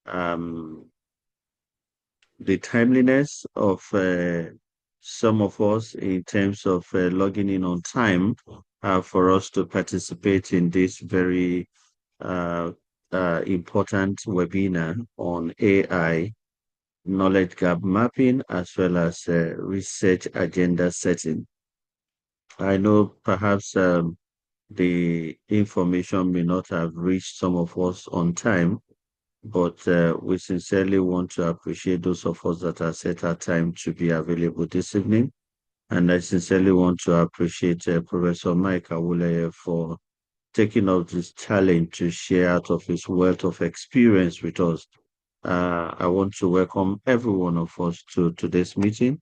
um, the timeliness of some of us in terms of logging in on time for us to participate in this very uh, important webinar on AI, knowledge gap mapping, as well as research agenda setting. I know perhaps the information may not have reached some of us on time, but we sincerely want to appreciate those of us that have set our time to be available this evening. And I sincerely want to appreciate Professor Mike Awuleye for taking up this challenge to share out of his wealth of experience with us. I want to welcome every one of us to today's meeting.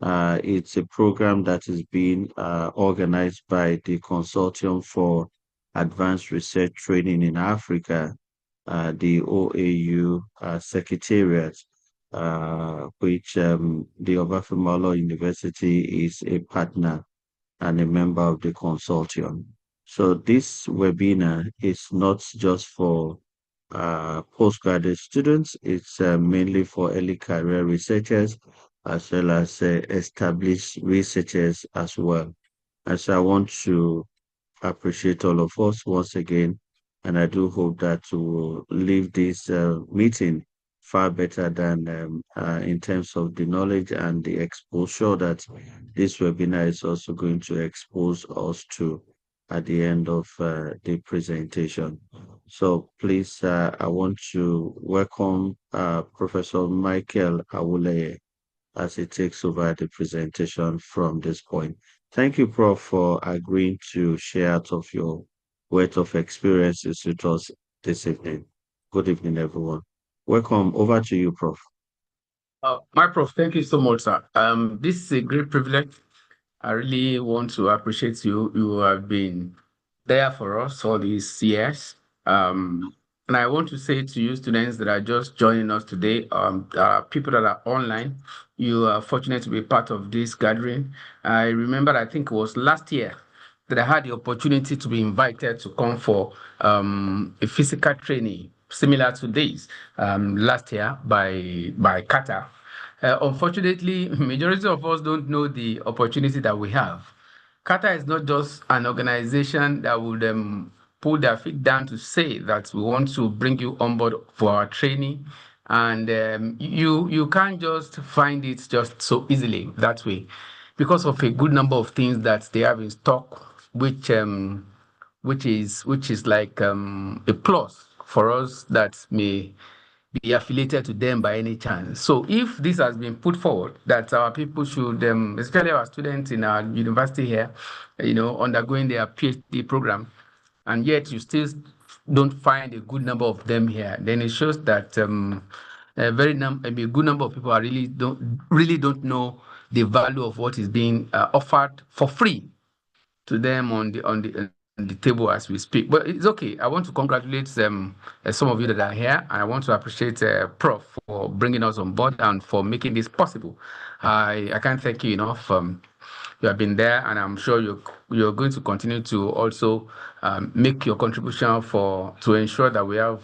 It's a program that is being organized by the Consortium for Advanced Research Training in Africa, the OAU Secretariat, which the Obafemolo University is a partner and a member of the consortium. So this webinar is not just for postgraduate students, it's mainly for early career researchers as well as established researchers as well. And so I want to appreciate all of us once again, and I do hope that we will leave this meeting far better than in terms of the knowledge and the exposure that this webinar is also going to expose us to at the end of the presentation. So please, I want to welcome Professor Michael Awuleye as he takes over the presentation from this point. Thank you, Prof, for agreeing to share out of your wealth of experiences with us this evening. Good evening, everyone. Welcome. Over to you, Prof. My Prof, thank you so much, sir. This is a great privilege. I really want to appreciate you. You have been there for us all these years. And I want to say to you students that are just joining us today, people that are online, you are fortunate to be part of this gathering. I remember, I think it was last year that I had the opportunity to be invited to come for a physical training similar to this last year by Qatar. Unfortunately, majority of us don't know the opportunity that we have. Qatar is not just an organization that would pull their feet down to say that we want to bring you on board for our training, and you can't just find it just so easily that way, because of a good number of things that they have in stock, which is like a plus for us that may be affiliated to them by any chance. So if this has been put forward that our people should, especially our students in our university here, undergoing their PhD program, and yet you still don't find a good number of them here, then it shows that a good number of people are really don't know the value of what is being offered for free to them on the table as we speak. But it's okay. I want to congratulate some of you that are here, and I want to appreciate Prof for bringing us on board and for making this possible. I can't thank you enough. You have been there, and I'm sure you're going to continue to also make your contribution to ensure that we have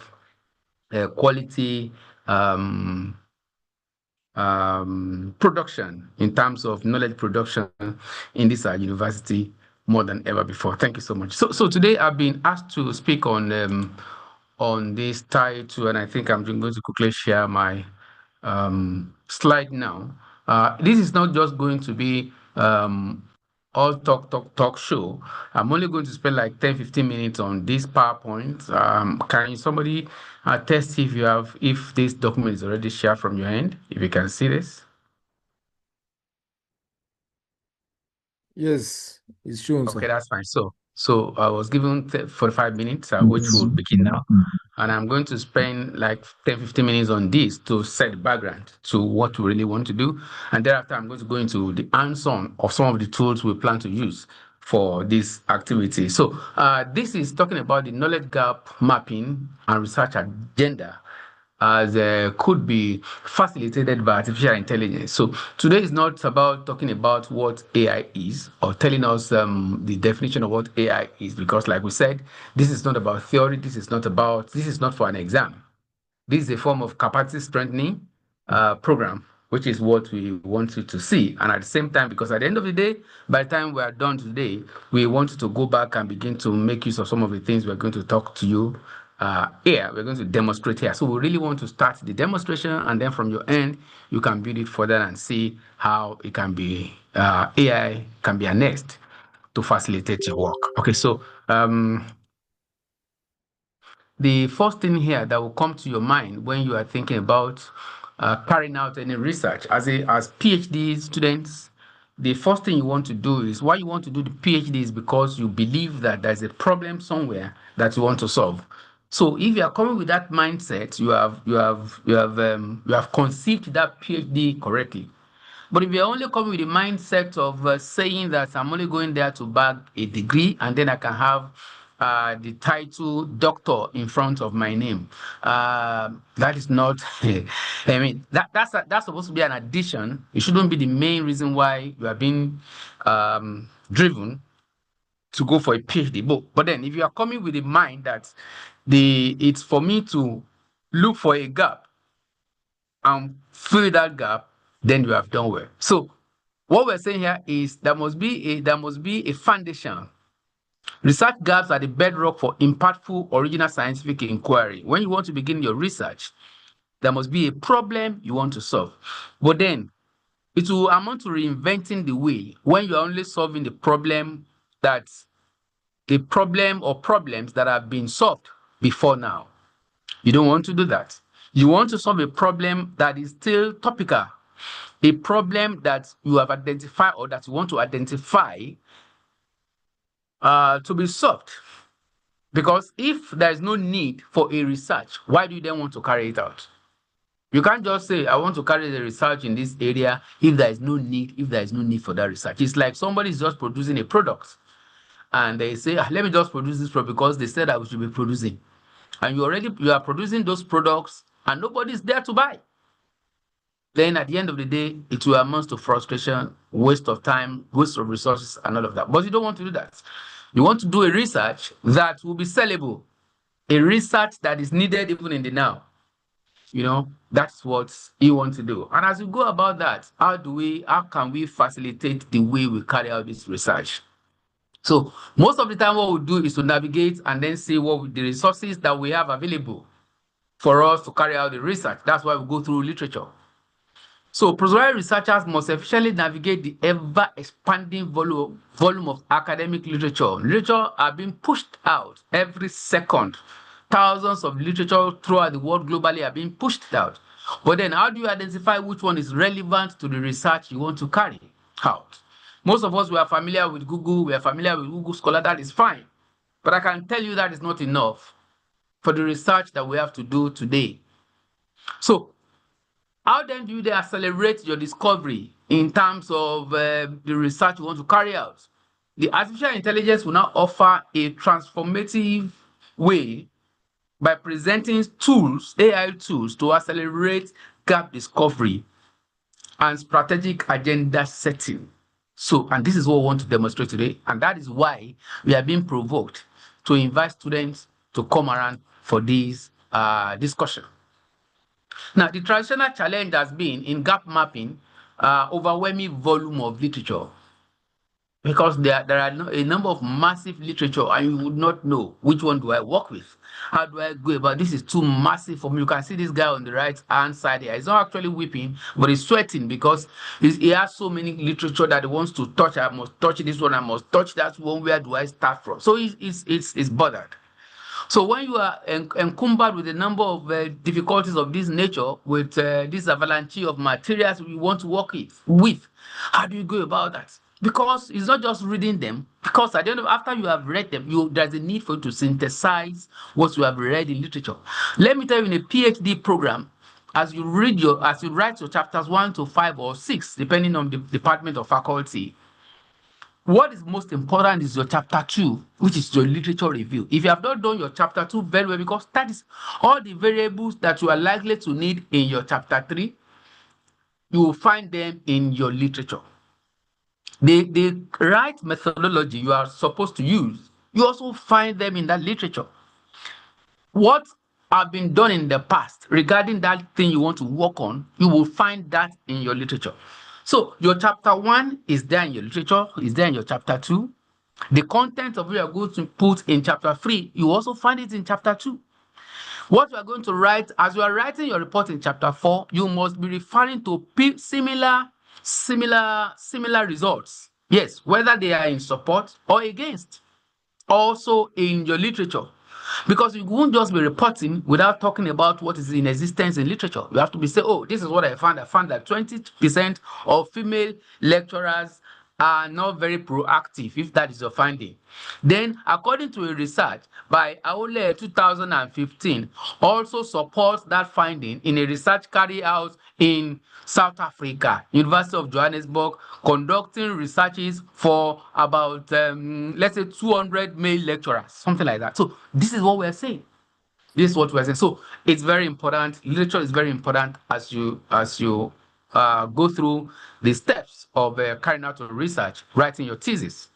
quality production in terms of knowledge production in this university more than ever before. Thank you so much. So today I've been asked to speak on this title, and I think I'm just going to quickly share my slide now. This is not just going to be all talk show. I'm only going to spend like 10-15 minutes on this PowerPoint. Can somebody test if this document is already shared from your end, if you can see this? Yes, it's shown. Okay, that's fine. So I was given 45 minutes, which will begin now. And I'm going to spend like 10-15 minutes on this to set the background to what we really want to do. And thereafter, I'm going to go into the hands-on of some of the tools we plan to use for this activity. So this is talking about the knowledge gap mapping and research agenda as could be facilitated by artificial intelligence. So today is not about talking about what AI is or telling us the definition of what AI is, because like we said, this is not about theory. This is not for an exam. This is a form of capacity strengthening program, which is what we want you to see. And at the same time, because at the end of the day, by the time we are done today, we want you to go back and begin to make use of some of the things we're going to talk to you here. We're going to demonstrate here. So we really want to start the demonstration, and then from your end, you can build it further and see how it can be, AI can be annexed to facilitate your work. Okay, so the first thing here that will come to your mind when you are thinking about carrying out any research as PhD students, the first thing you want to do is, why you want to do the PhD is because you believe that there's a problem somewhere that you want to solve. So if you are coming with that mindset, you have conceived that PhD correctly. But if you're only coming with the mindset of saying that I'm only going there to bag a degree and then I can have the title doctor in front of my name, that is not, I mean, that's supposed to be an addition. It shouldn't be the main reason why you are being driven to go for a PhD. But then if you are coming with the mind that it's for me to look for a gap and fill that gap, then you have done well. So what we're saying here is there must be a foundation. Research gaps are the bedrock for impactful original scientific inquiry. When you want to begin your research, there must be a problem you want to solve. But then it will amount to reinventing the wheel when you're only solving the problem or problems that have been solved before now. You don't want to do that. You want to solve a problem that is still topical, a problem that you have identified or that you want to identify to be solved. Because if there is no need for a research, why do you then want to carry it out? You can't just say, I want to carry the research in this area if there is no need for that research. It's like somebody is just producing a product and they say, let me just produce this product because they said I should be producing. And you are producing those products and nobody is there to buy. Then at the end of the day, it will amount to frustration, waste of time, waste of resources, and all of that. But you don't want to do that. You want to do a research that will be sellable, a research that is needed even in the now. That's what you want to do. And as we go about that, how can we facilitate the way we carry out this research? So most of the time, what we do is to navigate and then see what the resources that we have available for us to carry out the research. That's why we go through literature. So postdoctoral researchers must efficiently navigate the ever-expanding volume of academic literature. Literature are being pushed out every second. Thousands of literature throughout the world globally are being pushed out. But then how do you identify which one is relevant to the research you want to carry out? Most of us, we are familiar with Google. We are familiar with Google Scholar. That is fine. But I can tell you that is not enough for the research that we have to do today. So how then do you accelerate your discovery in terms of the research you want to carry out? The artificial intelligence will now offer a transformative way by presenting tools, AI tools, to accelerate gap discovery and strategic agenda setting. And this is what we want to demonstrate today, and that is why we are being provoked to invite students to come around for this discussion. Now, the traditional challenge has been in gap mapping, overwhelming volume of literature, because there are a number of massive literature and you would not know which one do I work with. How do I go about this? Is too massive for me. You can see this guy on the right hand side here. He's not actually weeping, but he's sweating because he has so many literature that he wants to touch. I must touch this one. I must touch that one. Where do I start from? So he's bothered. So when you are encumbered with a number of difficulties of this nature, with this avalanche of materials we want to work with, how do you go about that? Because it's not just reading them, because at the end of, after you have read them, there's a need for you to synthesize what you have read in literature. Let me tell you, in a PhD program, as you write your chapters 1 to 5 or 6, depending on the department or faculty, what is most important is your chapter 2, which is your literature review. If you have not done your chapter 2 very well, because that is all the variables that you are likely to need in your chapter 3, you will find them in your literature. The right methodology you are supposed to use, you also find them in that literature. What have been done in the past regarding that thing you want to work on, you will find that in your literature. So your chapter 1 is there in your literature, is there in your chapter 2. The content of what you are going to put in chapter 3, you also find it in chapter 2. What you are going to write, as you are writing your report in chapter 4, you must be referring to similar results. Yes, whether they are in support or against. Also in your literature. Because you won't just be reporting without talking about what is in existence in literature. You have to be saying, oh, this is what I found. I found that 20% of female lecturers are not very proactive, if that is your finding. Then, according to a research by Aole 2015, also supports that finding in a research carried out in South Africa, University of Johannesburg, conducting researches for about, let's say, 200 male lecturers, something like that. So this is what we're saying. This is what we're saying. So it's very important. Literature is very important as you go through the steps of carrying out your research, writing your thesis.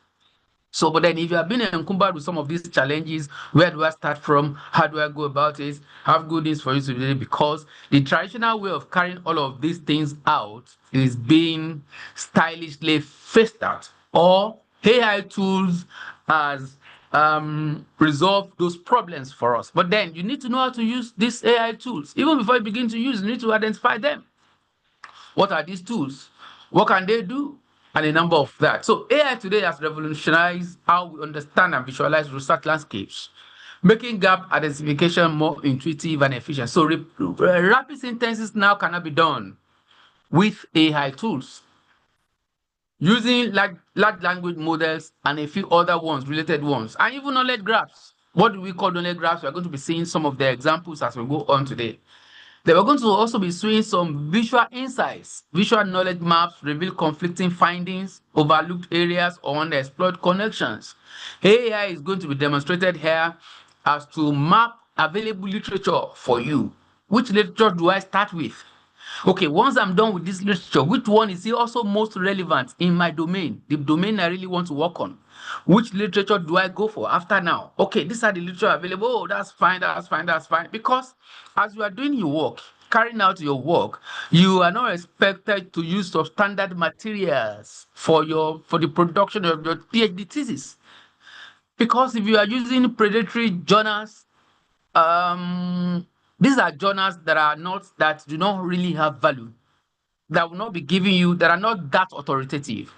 So, but then if you have been encumbered with some of these challenges, where do I start from? How do I go about it? I have good news for you today, because the traditional way of carrying all of these things out is being stylishly phased out, or AI tools has resolve those problems for us. But then you need to know how to use these AI tools. Even before you begin to use, you need to identify them. What are these tools? What can they do? And a number of that. So AI today has revolutionized how we understand and visualize research landscapes, making gap identification more intuitive and efficient. So rapid synthesis now cannot be done with AI tools, using large language models and a few other ones, related ones, and even knowledge graphs. What do we call knowledge graphs? We're going to be seeing some of the examples as we go on today. They were going to also be showing some visual insights. Visual knowledge maps reveal conflicting findings, overlooked areas, or underexplored connections. AI is going to be demonstrated here as to map available literature for you. Which literature do I start with? Okay, once I'm done with this literature, which one is also most relevant in my domain, the domain I really want to work on? Which literature do I go for after now? Okay, these are the literature available. Oh, that's fine, that's fine, that's fine. Because as you are doing your work, carrying out your work, you are not expected to use substandard materials for the production of your PhD thesis. Because if you are using predatory journals, these are journals that do not really have value, that will not be giving you, that are not that authoritative.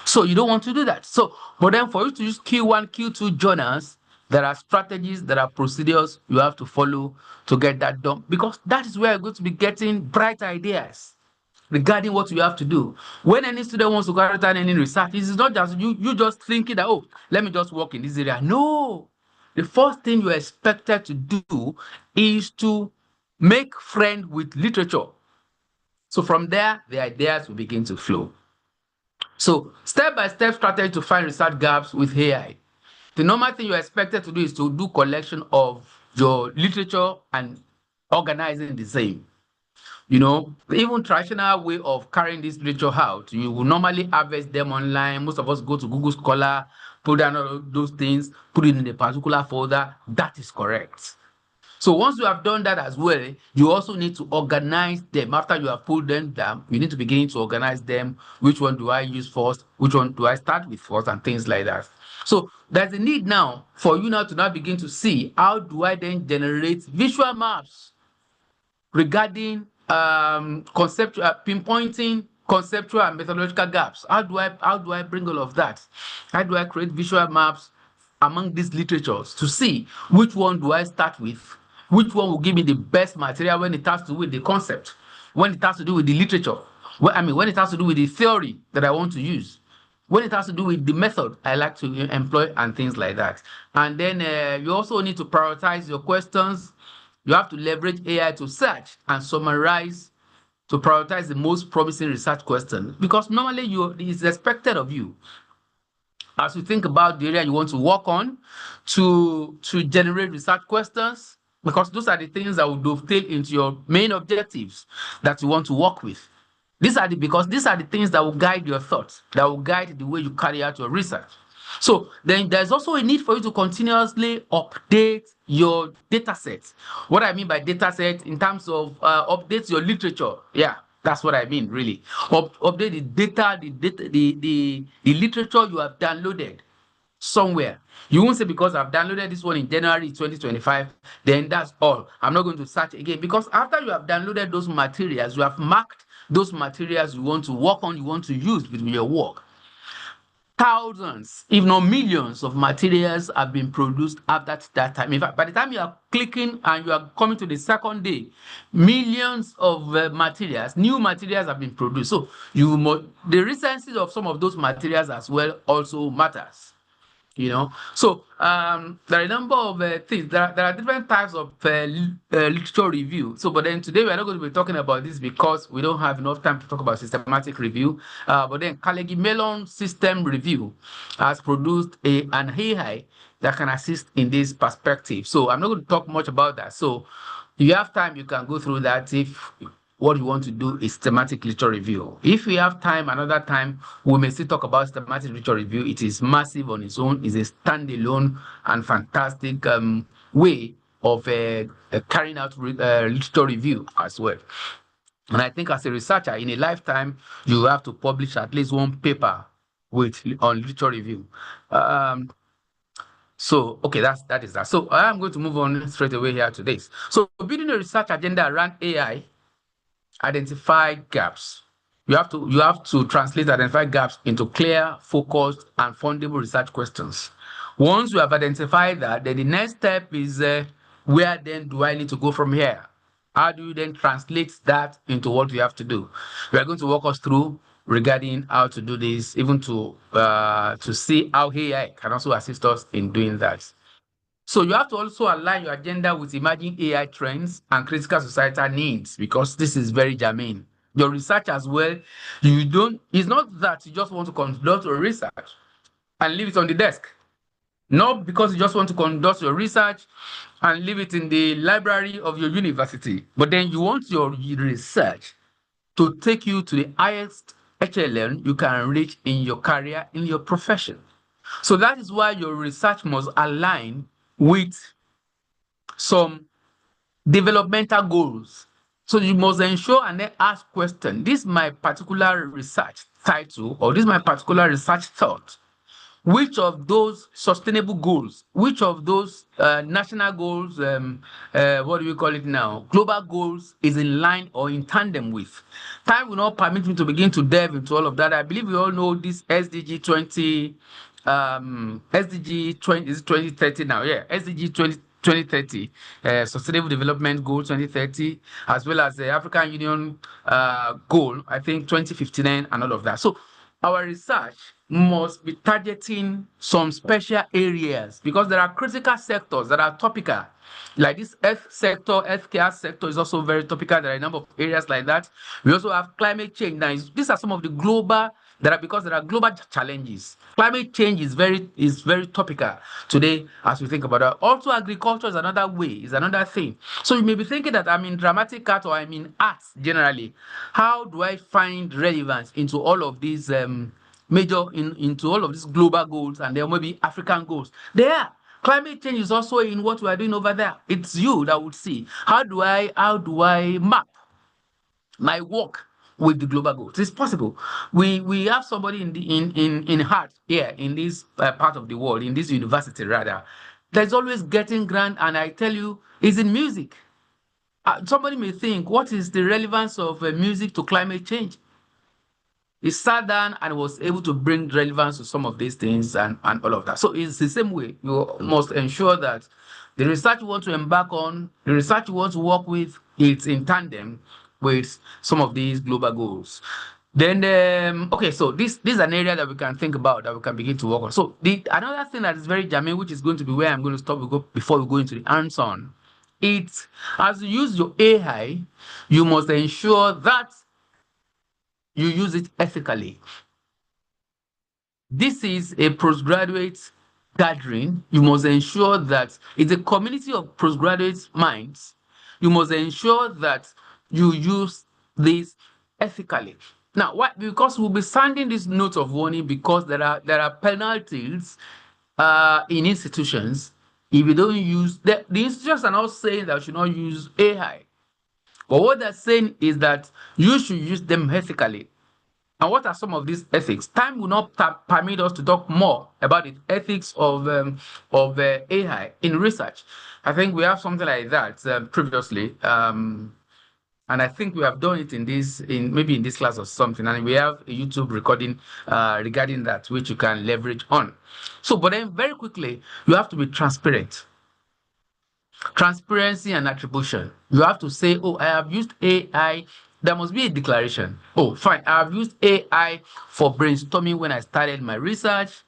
So you don't want to do that. So, but then for you to use Q1, Q2 journals, there are strategies, there are procedures you have to follow to get that done, because that is where you're going to be getting bright ideas regarding what you have to do. When any student wants to carry out any research, it is not just you just thinking that, oh, let me just work in this area. No. The first thing you're expected to do is to make friend with literature. So from there, the ideas will begin to flow. So step-by-step strategy to find research gaps with AI. The normal thing you're expected to do is to do collection of your literature and organizing the same. You know, even traditional way of carrying this literature out, you will normally harvest them online. Most of us go to Google Scholar, put down all those things, put it in a particular folder. That is correct. So once you have done that as well, you also need to organize them. After you have pulled them down, you need to begin to organize them. Which one do I use first? Which one do I start with first? And things like that. So there's a need now for you now to now begin to see, how do I then generate visual maps regarding conceptual, pinpointing conceptual and methodological gaps. How do I bring all of that? How do I create visual maps among these literatures to see which one do I start with? Which one will give me the best material when it has to do with the concept, when it has to do with the literature, when it has to do with the theory that I want to use, when it has to do with the method I like to employ, and things like that. And then you also need to prioritize your questions. You have to leverage AI to search and summarize, to prioritize the most promising research questions, because normally it is expected of you, as you think about the area you want to work on, to generate research questions, because those are the things that will dovetail into your main objectives that you want to work with. Because these are the things that will guide your thoughts, that will guide the way you carry out your research. So then there's also a need for you to continuously update your data set. What I mean by data set in terms of update your literature. Yeah, that's what I mean, really. Update the data, the literature you have downloaded somewhere. You won't say because I've downloaded this one in January 2025, then that's all. I'm not going to search again, because after you have downloaded those materials, you have marked those materials you want to work on, you want to use with your work. Thousands, if not millions, of materials have been produced after that time. In fact, by the time you are clicking and you are coming to the second day, millions of materials, new materials have been produced. So the recency of some of those materials as well also matters. So there are a number of things. There are different types of literature review. So, but then today we are not going to be talking about this because we don't have enough time to talk about systematic review. But then Carnegie Mellon System Review has produced an AI that can assist in this perspective. So I'm not going to talk much about that. So if you have time, you can go through that if what you want to do is systematic literature review. If we have time, another time, we may still talk about systematic literature review. It is massive on its own. It's a standalone and fantastic way of carrying out literature review as well. And I think as a researcher, in a lifetime, you have to publish at least one paper on literature review. Okay, that is that. So I'm going to move on straight away here to this. So building a research agenda around AI, identify gaps. You have to translate identify gaps into clear, focused, and fundable research questions. Once you have identified that, then the next step is where then do I need to go from here? How do you then translate that into what you have to do? We are going to walk us through regarding how to do this, even to see how AI can also assist us in doing that. So you have to also align your agenda with emerging AI trends and critical societal needs, because this is very germane. Your research as well, it's not that you just want to conduct your research and leave it on the desk. Not because you just want to conduct your research and leave it in the library of your university, but then you want your research to take you to the highest HLN you can reach in your career, in your profession. So that is why your research must align with some developmental goals. So you must ensure and then ask questions. This is my particular research title, or this is my particular research thought. Which of those sustainable goals, which of those national goals, what do we call it now, global goals, is in line or in tandem with? Time will not permit me to begin to delve into all of that. I believe we all know this SDG 20, SDG 20, is it 2030 now? Yeah, SDG 2030, Sustainable Development Goal 2030, as well as the African Union goal, I think 2059, and all of that. So our research must be targeting some special areas, because there are critical sectors that are topical. Like this health sector, healthcare sector is also very topical. There are a number of areas like that. We also have climate change. Now, these are some of the global because there are global challenges. Climate change is very topical today as we think about that. Also, agriculture is another way, is another thing. So you may be thinking that I'm in dramatic art or I'm in arts generally. How do I find relevance into all of these into all of these global goals, and there may be African goals? There. Climate change is also in what we are doing over there. It's you that would see. How do I map my work with the global goals? It's possible. We have somebody in heart here in this part of the world, in this university rather, that's always getting grant, and I tell you, is in music. Somebody may think, what is the relevance of music to climate change? He sat down and was able to bring relevance to some of these things and all of that. So it's the same way. You must ensure that the research you want to embark on, the research you want to work with, it's in tandem with some of these global goals. Then, okay, so this is an area that we can think about, that we can begin to work on. So another thing that is very germane, which is going to be where I'm going to stop before we go into the hands-on, it's as you use your AI, you must ensure that you use it ethically. This is a postgraduate gathering. You must ensure that it's a community of postgraduate minds. You must ensure that you use this ethically. Now, why? Because we'll be sounding this note of warning because there are penalties in institutions if you don't use the institutions are not saying that you should not use AI. But what they're saying is that you should use them ethically. And what are some of these ethics? Time will not permit us to talk more about the ethics of AI in research. I think we have something like that previously, and I think we have done it in this class or something. And we have a YouTube recording regarding that, which you can leverage on. So, but then very quickly, you have to be transparent. Transparency and attribution. You have to say, oh, I have used AI. There must be a declaration. Oh, fine. I have used AI for brainstorming when I started my research.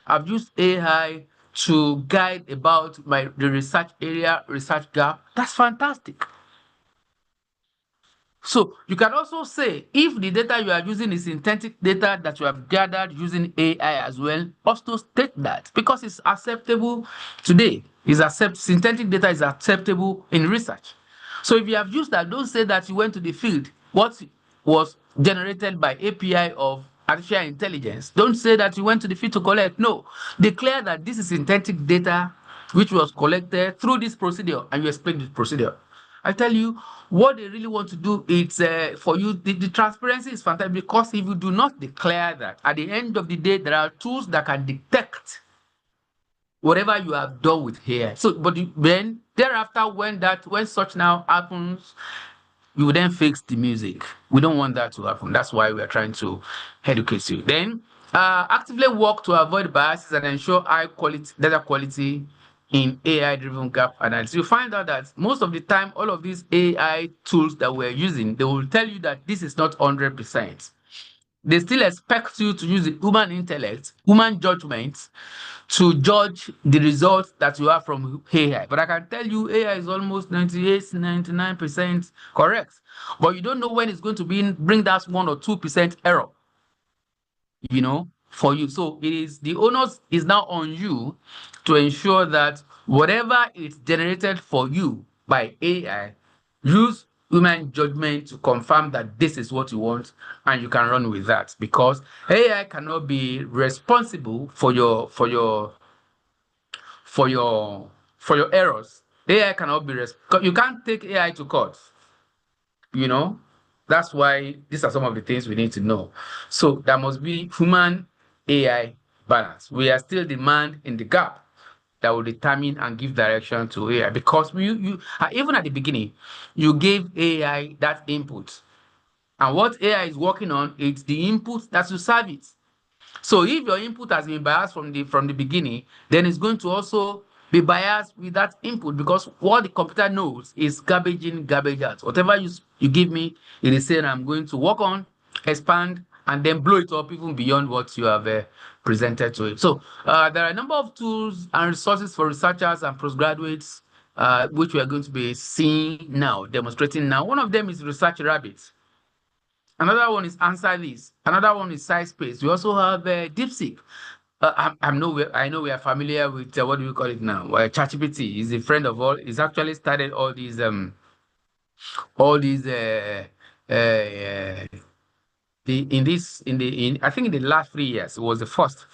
I've used AI to guide about the research area, research gap. That's fantastic. So you can also say if the data you are using is synthetic data that you have gathered using AI as well, also state that because it's acceptable today. Synthetic data is acceptable in research. So if you have used that, don't say that you went to the field. What was generated by API of artificial intelligence. Don't say that you went to the field to collect. No, declare that this is synthetic data which was collected through this procedure, and you explain this procedure. I tell you, what they really want to do is for you, the transparency is fantastic because if you do not declare that, at the end of the day, there are tools that can detect whatever you have done with hair. So, but then thereafter, when such now happens, you will then fix the music. We don't want that to happen. That's why we are trying to educate you. Then, actively work to avoid biases and ensure high quality data quality in AI-driven gap analysis. You find out that most of the time, all of these AI tools that we're using, they will tell you that this is not 100%. They still expect you to use the human intellect, human judgment to judge the results that you have from AI. But I can tell you AI is almost 98, 99% correct. But you don't know when it's going to bring that 1 or 2% error, for you. So the onus is now on you to ensure that whatever is generated for you by AI, use human judgment to confirm that this is what you want and you can run with that because AI cannot be responsible for your errors. AI cannot be you can't take AI to court. You know, that's why these are some of the things we need to know. So there must be human AI balance. We are still the man in the gap that will determine and give direction to AI because even at the beginning, you gave AI that input. And what AI is working on, it's the input that will serve it. So if your input has been biased from the beginning, then it's going to also be biased with that input because what the computer knows is garbage in, garbage out. Whatever you give me, it is saying I'm going to work on, expand, and then blow it up even beyond what you have presented to it. So there are a number of tools and resources for researchers and postgraduates which we are going to be seeing now, demonstrating now. One of them is Research Rabbit. Another one is AnswerThis. Another one is SciSpace. We also have DeepSeek. I know we are familiar with what do we call it now? ChatGPT is a friend of all. He's actually started all these I think in the last 3 years it was the first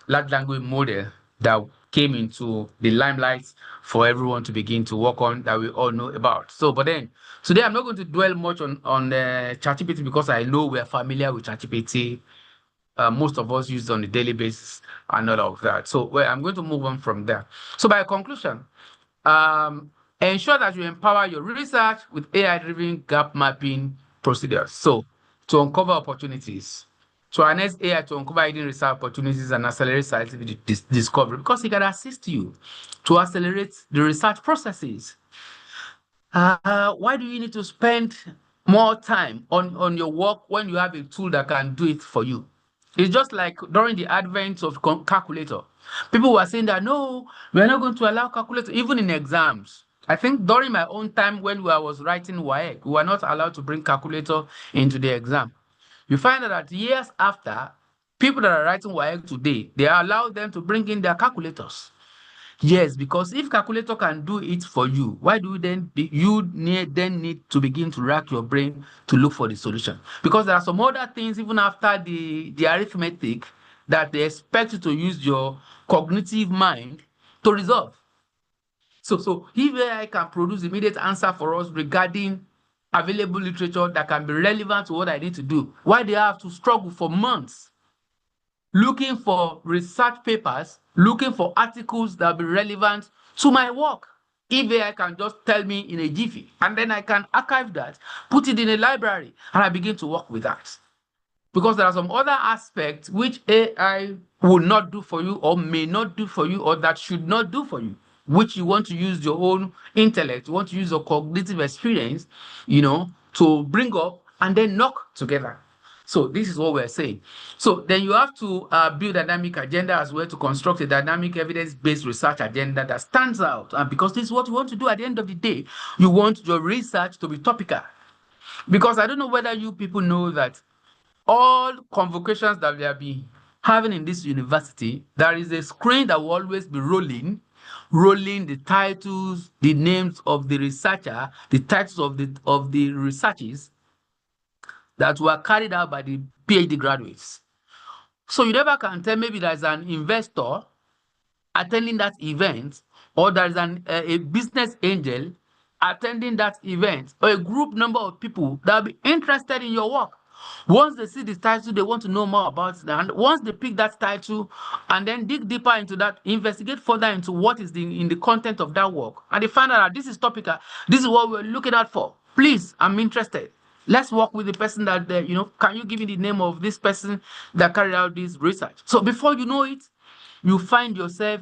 large language model that came into the limelight for everyone to begin to work on that we all know about. So, but then today I'm not going to dwell much on ChatGPT because I know we are familiar with ChatGPT. Most of us use it on a daily basis and all of that. So I'm going to move on from there. So by conclusion, ensure that you empower your research with AI-driven gap mapping procedures. So to uncover opportunities, to harness AI to uncover hidden research opportunities and accelerate scientific discovery because it can assist you to accelerate the research processes. Why do you need to spend more time on your work when you have a tool that can do it for you? It's just like during the advent of calculator. People were saying that, no, we're not going to allow calculator, even in exams. I think during my own time when I was writing WAEC, we were not allowed to bring calculator into the exam. You find out that years after, people that are writing WAEC today, they allow them to bring in their calculators. Yes, because if calculator can do it for you, why do you need to begin to rack your brain to look for the solution? Because there are some other things even after the arithmetic that they expect you to use your cognitive mind to resolve. So if AI can produce immediate answer for us regarding available literature that can be relevant to what I need to do, why do I have to struggle for months looking for research papers, looking for articles that will be relevant to my work? If AI can just tell me in a jiffy, and then I can archive that, put it in a library, and I begin to work with that. Because there are some other aspects which AI will not do for you, or may not do for you, or that should not do for you, which you want to use your own intellect, you want to use your cognitive experience, to bring up and then knock together. So this is what we're saying. So then you have to build a dynamic agenda as well, to construct a dynamic evidence-based research agenda that stands out. And because this is what you want to do at the end of the day, you want your research to be topical. Because I don't know whether you people know that all convocations that we have been having in this university, there is a screen that will always be rolling the titles, the names of the researcher, the titles of the researches that were carried out by the PhD graduates. So you never can tell, maybe there's an investor attending that event, or there's a business angel attending that event, or a group number of people that will be interested in your work. Once they see the title, they want to know more about it. And once they pick that title and then dig deeper into that, investigate further into what is in the content of that work, and they find out that this is topical, this is what we're looking out for. Please, I'm interested. Let's work with the person that, can you give me the name of this person that carried out this research? So before you know it, you find yourself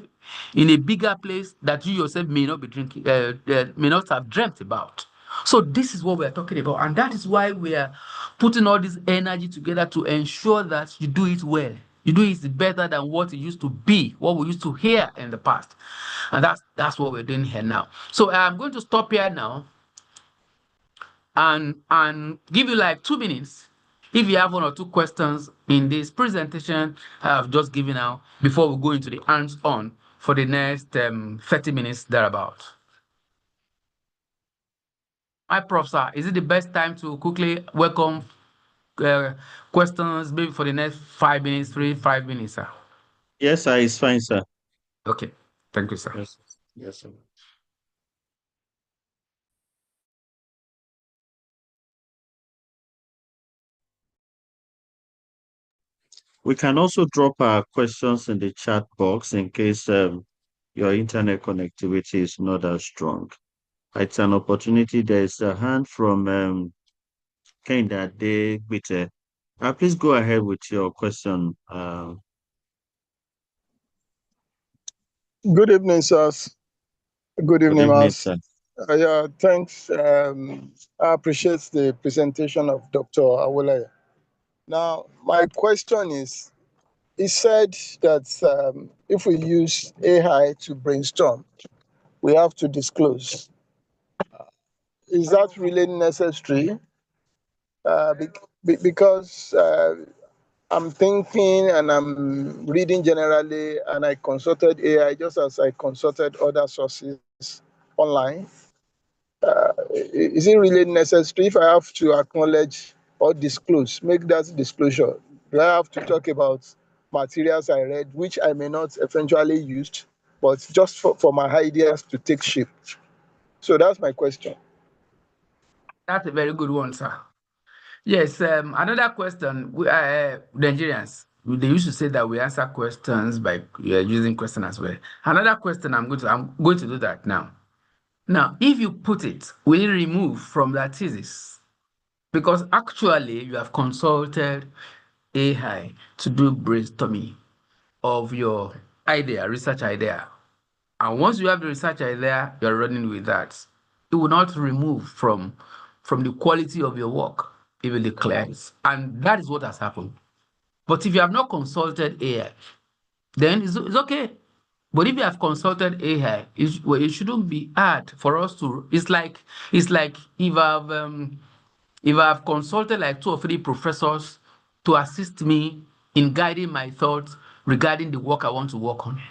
in a bigger place that you yourself may not be drinking, may not have dreamt about. So this is what we're talking about, and that is why we are putting all this energy together to ensure that you do it well. You do it better than what it used to be, what we used to hear in the past, and that's what we're doing here now. So I'm going to stop here now and give you like 2 minutes if you have one or two questions in this presentation I have just given out before we go into the hands-on for the next 30 minutes thereabout. My prof, sir, is it the best time to quickly welcome questions, maybe for the next 5 minutes, 5 minutes, sir? Yes, sir, it's fine, sir. Okay, thank you, sir. Yes, yes, sir. We can also drop our questions in the chat box in case your internet connectivity is not as strong. It's an opportunity. There's a hand from Kenda De Gbite. Please go ahead with your question. Good evening, sirs. Good Good evening, evening, Mas. sir. Yeah, thanks. I appreciate the presentation of Dr. Awolaya. Now, my question is, he said that if we use AI to brainstorm, we have to disclose. Is that really necessary? Because I'm thinking and I'm reading generally, and I consulted AI just as I consulted other sources online. Is it really necessary if I have to acknowledge or disclose, make that disclosure? Do I have to talk about materials I read, which I may not eventually use, but just for my ideas to take shape? So that's my question. That's a very good one, sir. Yes, another question. Nigerians, they used to say that we answer questions by using question as well. Another question I'm going to do that now. Now, if you put it, will you remove from that thesis? Because actually, you have consulted AI to do brainstorming of your idea, research idea. And once you have the research idea, you're running with that. It will not remove from the quality of your work, even the clients. And that is what has happened. But if you have not consulted AI, then it's okay. But if you have consulted AI, it shouldn't be hard for us to. It's like if I've consulted like 2 or 3 professors to assist me in guiding my thoughts regarding the work I want to work on.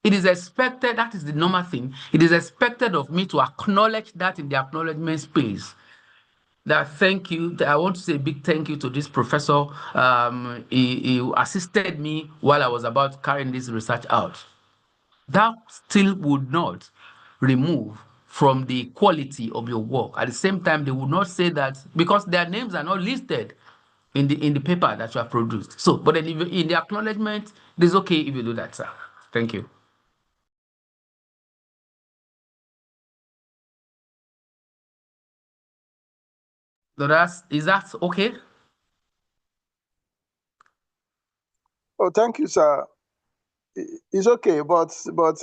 It is expected, that is the normal thing. It is expected of me to acknowledge that in the acknowledgement space. That thank you. I want to say a big thank you to this professor. He assisted me while I was about carrying this research out. That still would not remove from the quality of your work. At the same time, they would not say that because their names are not listed in the paper that you have produced. So, but then in the acknowledgement, it is okay if you do that, sir. Thank you. So is that okay? Oh, thank you, sir. It's okay, but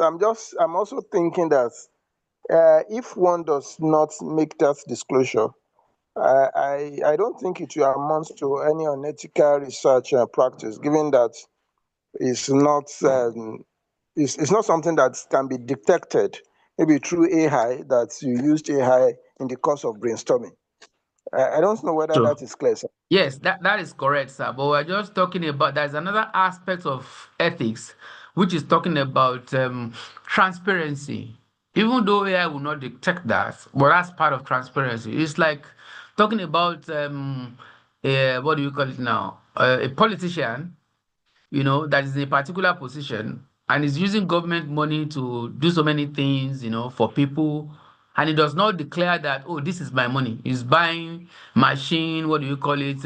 I'm also thinking that if one does not make that disclosure, I don't think it will amount to any unethical research practice, given that it's not it's not something that can be detected maybe through AI, that you used AI in the course of brainstorming. I don't know whether Sure. that is clear, sir. Yes, that is correct, sir. But we're just talking about there's another aspect of ethics, which is talking about transparency. Even though AI will not detect that, but that's part of transparency. It's like talking about what do you call it now? A politician, that is in a particular position and is using government money to do so many things, for people. And he does not declare that, oh, this is my money. He's buying machine, what do you call it?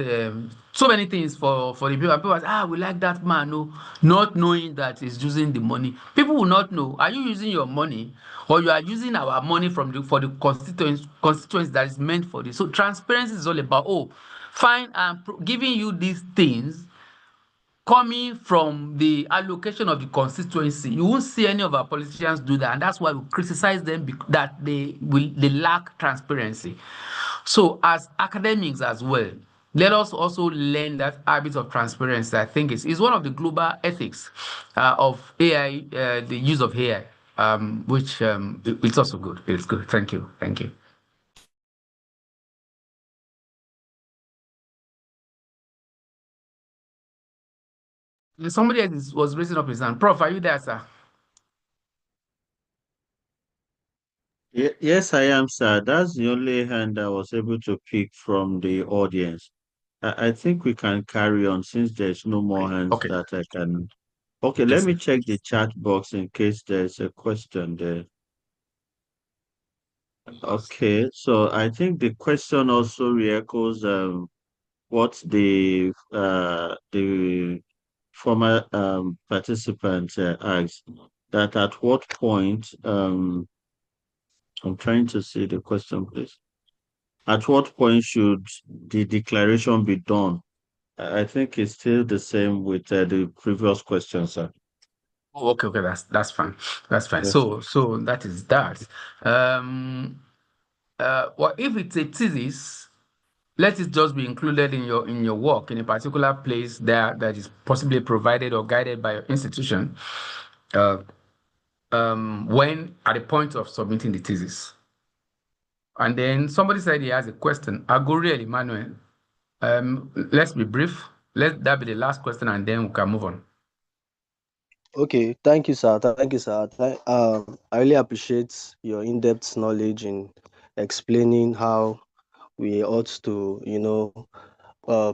So many things for the people. And people say, we like that man, no, not knowing that he's using the money. People will not know. Are you using your money or you are using our money for the constituents that is meant for this? So transparency is all about, fine, I'm giving you these things coming from the allocation of the constituency. You won't see any of our politicians do that, and that's why we criticize them that they lack transparency. So, as academics as well, let us also learn that habit of transparency. I think is one of the global ethics of AI, the use of AI, which it's also good. It's good. Thank you. Thank you. Somebody else was raising up his hand. Prof, are you there, sir? Yes, I am, sir. That's the only hand I was able to pick from the audience. I think we can carry on since there's no more hands Okay. that I can. Okay, Okay, let me sir. check the chat box in case there's a question there. Okay, so I think the question also re-echoes what the former participant asked, that at what point I'm trying to see the question, please. At what point should the declaration be done? I think it's still the same with the previous question, sir. Oh, okay, that's fine. That's fine. Yes. So that is that. Um, well, if it's a thesis, let it just be included in your work in a particular place that is possibly provided or guided by your institution. Uh, when at the point of submitting the thesis, and then somebody said he has a question. I'll go really, Emmanuel. Let's be brief. Let that be the last question, and then we can move on. Okay, thank you, sir. Thank you, sir. I really appreciate your in-depth knowledge in explaining how we ought to,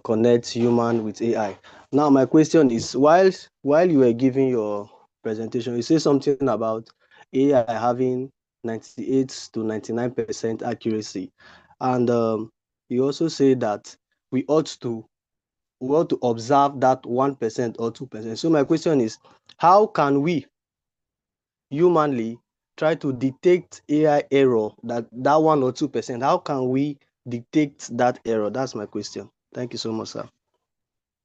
connect human with AI. Now, my question is, while you were giving your presentation, you say something about AI having 98 to 99% accuracy, and you also say that we ought to we ought to observe that 1% or 2%. So my question is, how can we humanly try to detect AI error, that 1 or 2%? How can we detect that error? That's my question. Thank you so much, sir.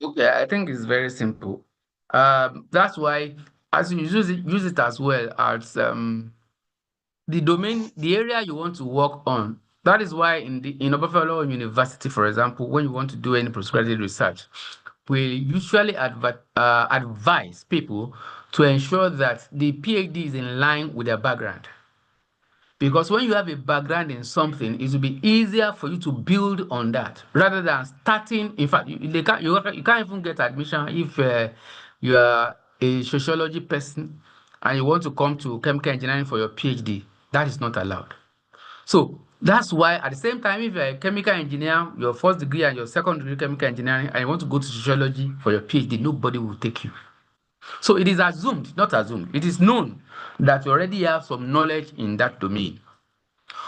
Okay, I think it's very simple. That's why as you use it as well as the domain, the area you want to work on. That is why in Oberfellow University, for example, when you want to do any postgraduate research, we usually advise people to ensure that the PhD is in line with their background. Because when you have a background in something, it will be easier for you to build on that rather than starting. In fact, you can't even get admission if you are a sociology person and you want to come to chemical engineering for your PhD, that is not allowed. So that's why at the same time, if you're a chemical engineer, your first degree and your second degree chemical engineering, and you want to go to sociology for your PhD, nobody will take you. So it is assumed, not assumed, it is known that you already have some knowledge in that domain.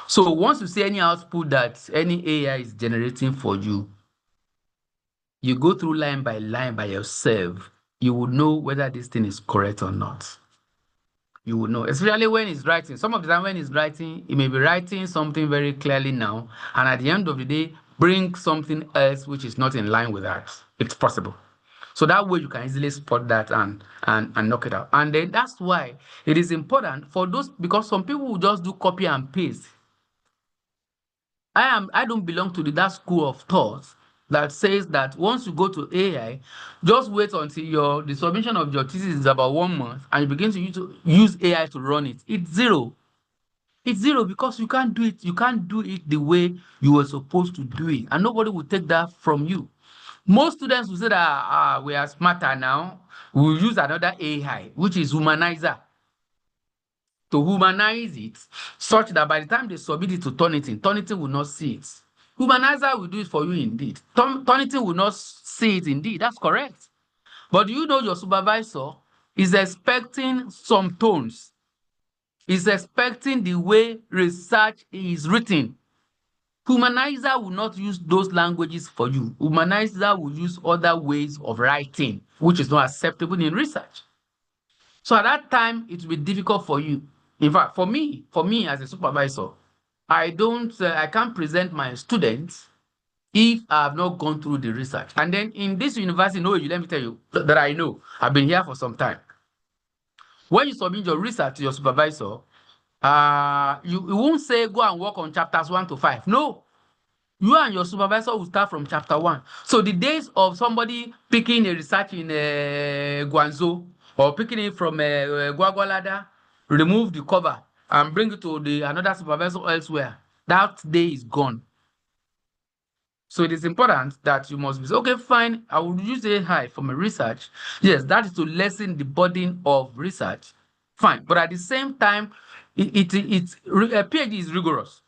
So once you see any output that any AI is generating for you, you go through line by yourself, you will know whether this thing is correct or not. You will know, especially when he's writing. Some of the time when he's writing, he may be writing something very clearly now, and at the end of the day, bring something else which is not in line with that. It's possible. So that way you can easily spot that and knock it out. And then that's why it is important for those, because some people will just do copy and paste. I don't belong to that school of thought that says that once you go to AI, just wait until the submission of your thesis is about 1 month and you begin to use AI to run it. It's zero. It's zero because you can't do it. You can't do it the way you were supposed to do it, and nobody will take that from you. Most students will say that we are smarter now. We'll use another AI, which is humanizer, to humanize it such that by the time they submit it to Turnitin will not see it. Humanizer will do it for you indeed. Turnitin will not see it indeed. That's correct. But do you know your supervisor is expecting some tones? Is expecting the way research is written. Humanizer will not use those languages for you. Humanizer will use other ways of writing, which is not acceptable in research. So at that time, it will be difficult for you. In fact, for me as a supervisor, I can't present my students if I have not gone through the research. And then in this university, let me tell you that I know. I've been here for some time. When you submit your research to your supervisor, you won't say go and work on chapters 1 to 5. No, you and your supervisor will start from chapter 1. So the days of somebody picking a research in Guangzhou or picking it from Gwagwalada, remove the cover and bring it to another supervisor elsewhere, that day is gone. So it is important that you must be, okay, fine, I will use AI for my research. Yes, that is to lessen the burden of research. Fine. But at the same time, a PhD is rigorous.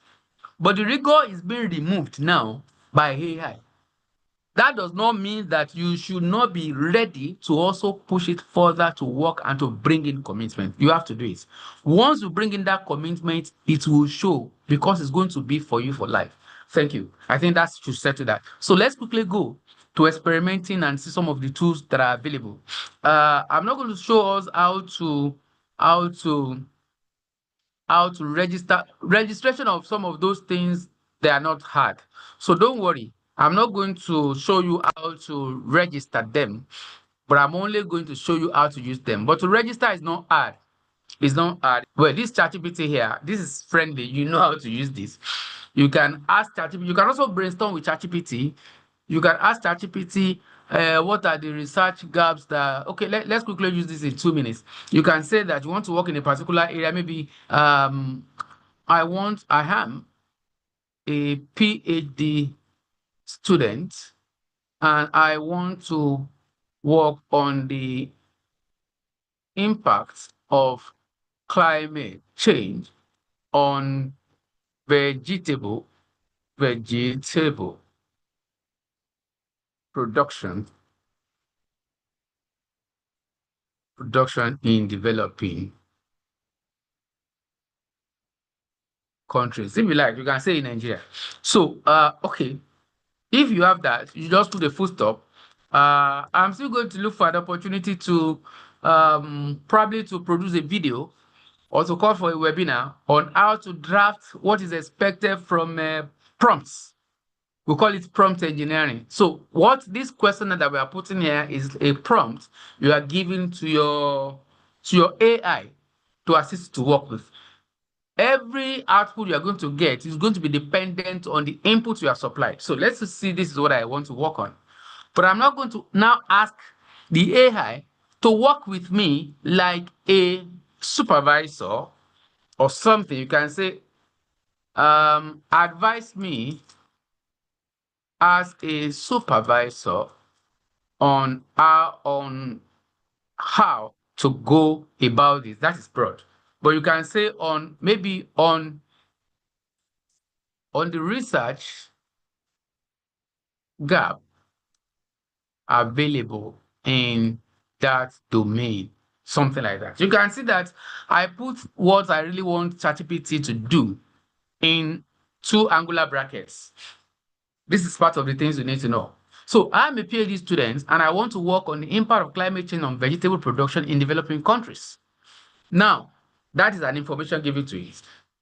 But the rigor is being removed now by AI. That does not mean that you should not be ready to also push it further to work and to bring in commitment. You have to do it. Once you bring in that commitment, it will show because it's going to be for you for life. Thank you. I think that should settle that. So let's quickly go to experimenting and see some of the tools that are available. I'm not going to show us how to register. Registration of some of those things, they are not hard. So don't worry. I'm not going to show you how to register them, but I'm only going to show you how to use them. But to register is not hard. It's not hard. Well, this ChatGPT here, this is friendly. You know how to use this. You can ask ChatGPT. You can also brainstorm with ChatGPT. You can ask ChatGPT, what are the research gaps that, okay, let's quickly use this in 2 minutes. You can say that you want to work in a particular area. Maybe I am a PhD student and I want to work on the impact of climate change on vegetable production in developing countries. If you like, you can say in Nigeria. So, okay, if you have that, you just put a full stop. I'm still going to look for an opportunity to probably to produce a video or to call for a webinar on how to draft what is expected from prompts. We call it prompt engineering. So what this question that we are putting here is a prompt you are giving to your AI to assist to work with. Every output you are going to get is going to be dependent on the input you are supplied. So let's see, this is what I want to work on. But I'm not going to now ask the AI to work with me like a supervisor or something. You can say, advise me as a supervisor on how to go about this. That is broad. But you can say on maybe on the research gap available in that domain, something like that. You can see that I put what I really want ChatGPT to do in two angular brackets. This is part of the things you need to know. So I'm a PhD student and I want to work on the impact of climate change on vegetable production in developing countries. Now, that is an information given to it.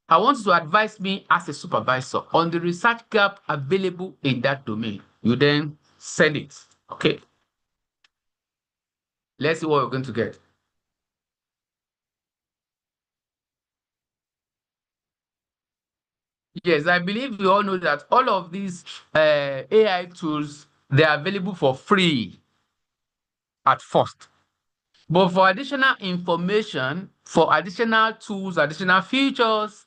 I want you to advise me as a supervisor on the research gap available in that domain. You then send it. Okay. Let's see what we're going to get. Yes, I believe you all know that all of these AI tools, they are available for free at first. But for additional information, for additional tools, additional features,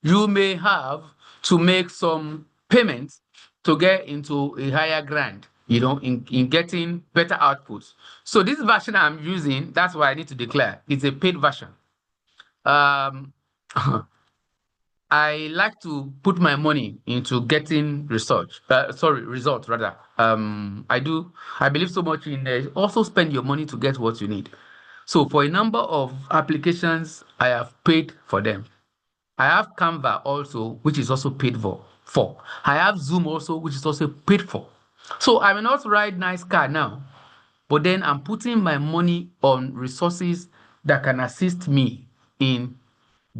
you may have to make some payments to get into a higher grant, in getting better outputs. So this version I'm using, that's why I need to declare, it's a paid version. Um, I like to put my money into getting results rather. I believe so much in also spend your money to get what you need. So for a number of applications, I have paid for them. I have Canva also, which is also paid for. I have Zoom also, which is also paid for. So I may not ride nice car now, but then I'm putting my money on resources that can assist me in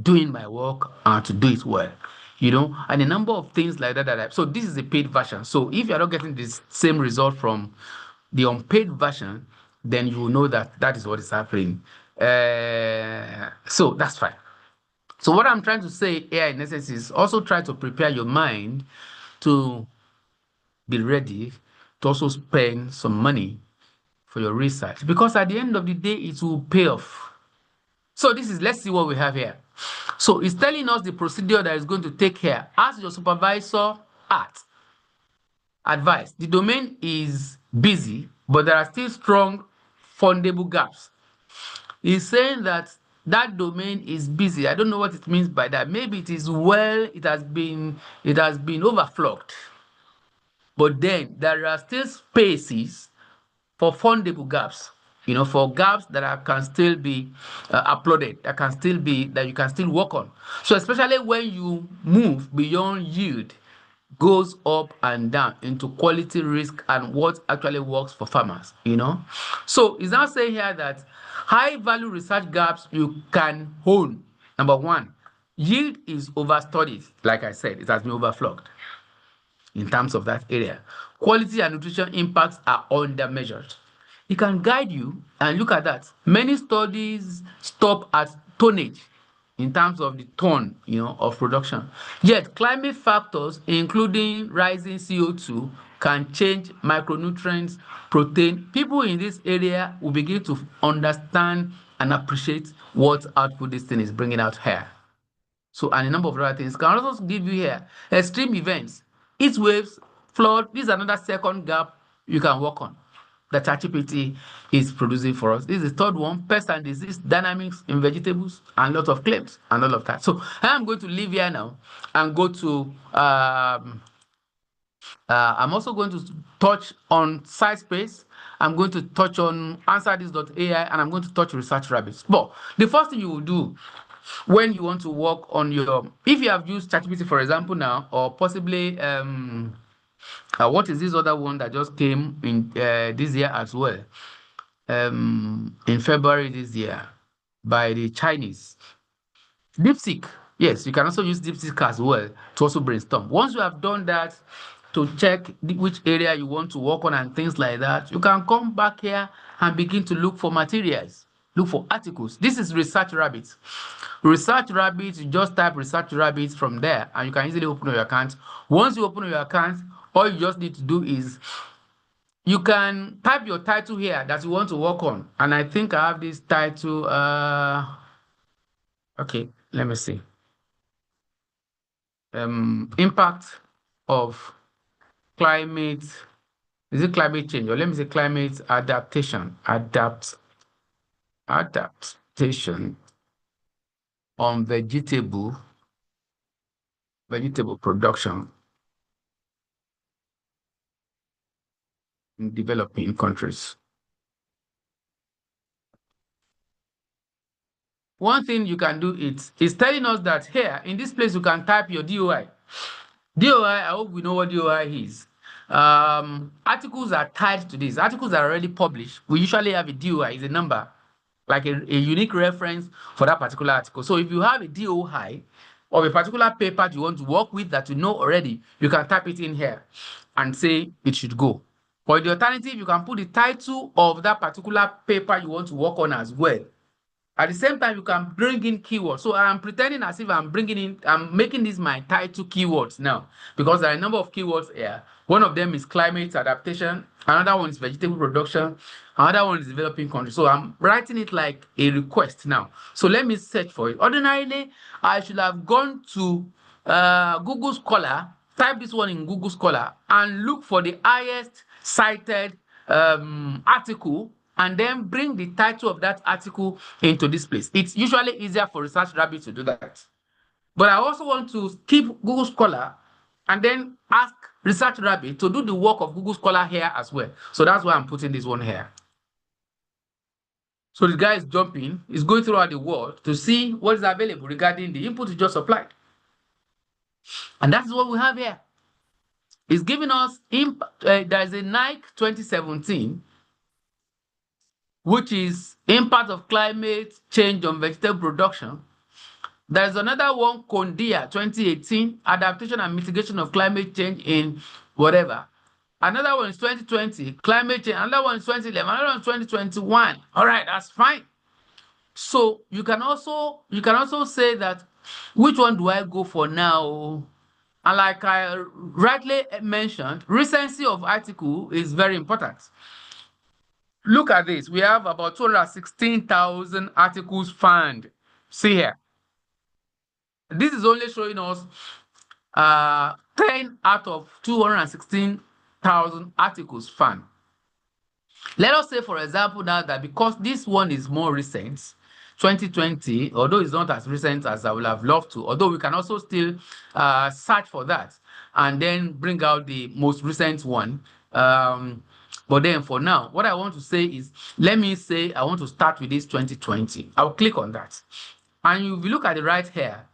doing my work and to do it well, and a number of things like that. So this is a paid version. So if you're not getting the same result from the unpaid version, then you will know that that is what is happening. So that's fine. So what I'm trying to say here in essence is also try to prepare your mind to be ready to also spend some money for your research, because at the end of the day, it will pay off. So let's see what we have here. So it's telling us the procedure that is going to take care. Ask your supervisor at advice. The domain is busy, but there are still strong fundable gaps. He's saying that domain is busy. I don't know what it means by that. Maybe it is it has been overflogged. But then there are still spaces for fundable gaps, for gaps that can still be uploaded, that you can still work on. So especially when you move beyond yield, goes up and down into quality, risk, and what actually works for farmers. So it's now saying here that high value research gaps you can hone. Number one, yield is overstudied. Like I said, it has been overflogged in terms of that area. Quality and nutrition impacts are under-measured. It can guide you and look at that. Many studies stop at tonnage in terms of the ton, of production. Yet climate factors, including rising CO2, can change micronutrients, protein. People in this area will begin to understand and appreciate what output this thing is bringing out here. So, and a number of other things. Can also give you here extreme events, heat waves, flood. This is another second gap you can work on that ChatGPT is producing for us. This is the third one: pest and disease dynamics in vegetables, and lots of claims and all of that. So I'm going to leave here now and go to I'm also going to touch on SciSpace. I'm going to touch on AnswerThis.ai, and I'm going to touch Research Rabbits. But the first thing you will do when you want to work on if you have used ChatGPT, for example, now, or possibly what is this other one that just came in this year as well, in February this year, by the Chinese, DeepSeek. Yes, you can also use DeepSeek as well to also brainstorm. Once you have done that, to check which area you want to work on and things like that, you can come back here and begin to look for materials, look for articles. This is Research Rabbit. Research Rabbit, you just type Research Rabbit from there and you can easily open your account. Once you open your account, all you just need to do is you can type your title here that you want to work on. And I think I have this title. Okay, let me see. Impact of climate. Is it climate change, or let me say climate adaptation? adaptation on vegetable production in developing countries. One thing you can do is telling us that here in this place you can type your DOI. DOI, I hope we know what DOI is. Articles are tied to this. Articles are already published. We usually have a DOI, is a number, like a unique reference for that particular article. So if you have a DOI of a particular paper you want to work with that you know already, you can type it in here and say it should go. For the alternative, you can put the title of that particular paper you want to work on as well. At the same time, you can bring in keywords. So I'm pretending as if I'm making this my title keywords now, because there are a number of keywords here. One of them is climate adaptation. Another one is vegetable production. Another one is developing countries. So I'm writing it like a request now. So let me search for it. Ordinarily, I should have gone to Google Scholar, type this one in Google Scholar, and look for the highest cited article, and then bring the title of that article into this place. It's usually easier for ResearchRabbit to do that. But I also want to keep Google Scholar and then ask ResearchRabbit to do the work of Google Scholar here as well. So that's why I'm putting this one here. So the guy is jumping, he's going throughout the world to see what is available regarding the input he just supplied. And that's what we have here. It's giving us, there is a Nike 2017, which is impact of climate change on vegetable production. There's another one, Kondia 2018, adaptation and mitigation of climate change in whatever. Another one is 2020, climate change. Another one is 2011. Another one is 2021. All right, that's fine. So you can also say that, which one do I go for now? And like I rightly mentioned, recency of article is very important. Look at this. We have about 216,000 articles found. See here. This is only showing us 10 out of 216,000 articles found. Let us say, for example, now that because this one is more recent, 2020, although it's not as recent as I would have loved to, although we can also still search for that and then bring out the most recent one. But then for now, what I want to say is, let me say I want to start with this 2020. I'll click on that. And if you look at the right here,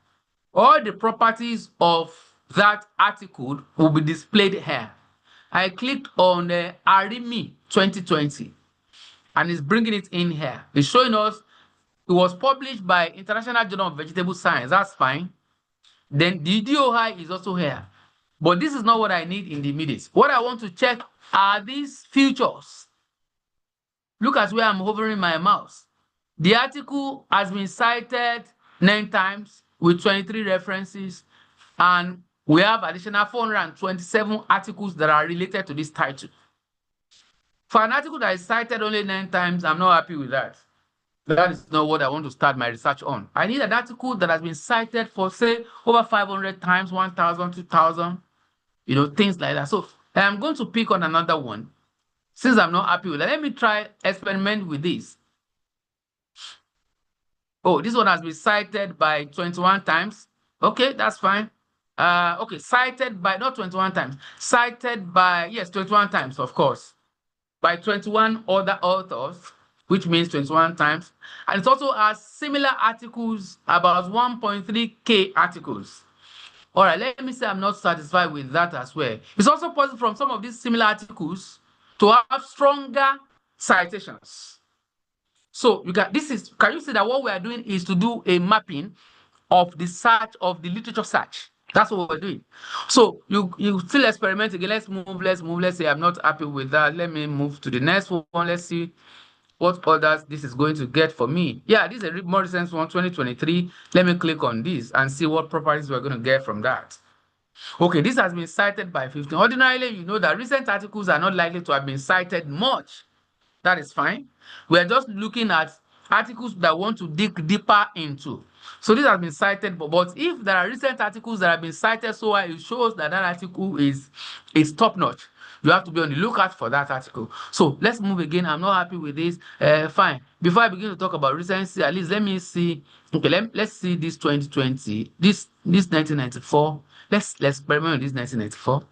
all the properties of that article will be displayed here. I clicked on Arimi 2020 and it's bringing it in here. It's showing us it was published by International Journal of Vegetable Science. That's fine. Then the DOI is also here. But this is not what I need in the immediate. What I want to check are these features. Look at where I'm hovering my mouse. The article has been cited 9 times with 23 references, and we have additional 427 articles that are related to this title. For an article that is cited only 9 times, I'm not happy with that. That is not what I want to start my research on. I need an article that has been cited for, say, over 500 times, 1,000, 2,000, things like that. So I'm going to pick on another one. Since I'm not happy with that, let me try experiment with this. Oh, this one has been cited by 21 times. Okay, that's fine. Okay, cited by, not 21 times, cited by, yes, 21 times, of course, by 21 other authors, which means 21 times. And it also has similar articles, about 1.3K articles. All right, let me say I'm not satisfied with that as well. It's also possible from some of these similar articles to have stronger citations. So can you see that what we are doing is to do a mapping of the search, of the literature search. That's what we're doing. So you still experiment again. Let's move. Let's say I'm not happy with that. Let me move to the next one. Let's see what others this is going to get for me. Yeah, this is a more recent one, 2023. Let me click on this and see what properties we're going to get from that. Okay, this has been cited by 15. Ordinarily, you know that recent articles are not likely to have been cited much. That is fine. We're just looking at articles that want to dig deeper into. So this has been cited, but if there are recent articles that have been cited, so it shows that that article is top-notch. You have to be on the lookout for that article. So let's move again. I'm not happy with this. Fine. Before I begin to talk about recency, at least let me see. Okay, let's see this 2020, this 1994. Let's experiment with this 1994.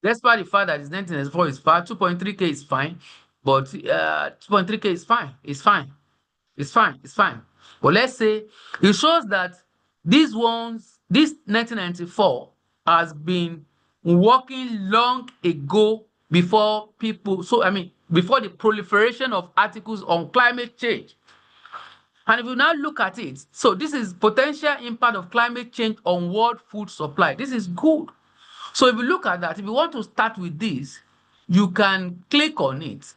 Despite the fact that this 1994 is far, 2.3K is fine, but 2.3K is fine. It's fine. It's fine. It's fine. But let's say it shows that this 1994 has been working long ago before people. So, I mean, before the proliferation of articles on climate change. And if you now look at it, so this is potential impact of climate change on world food supply. This is good. So if you look at that, if you want to start with this, you can click on it.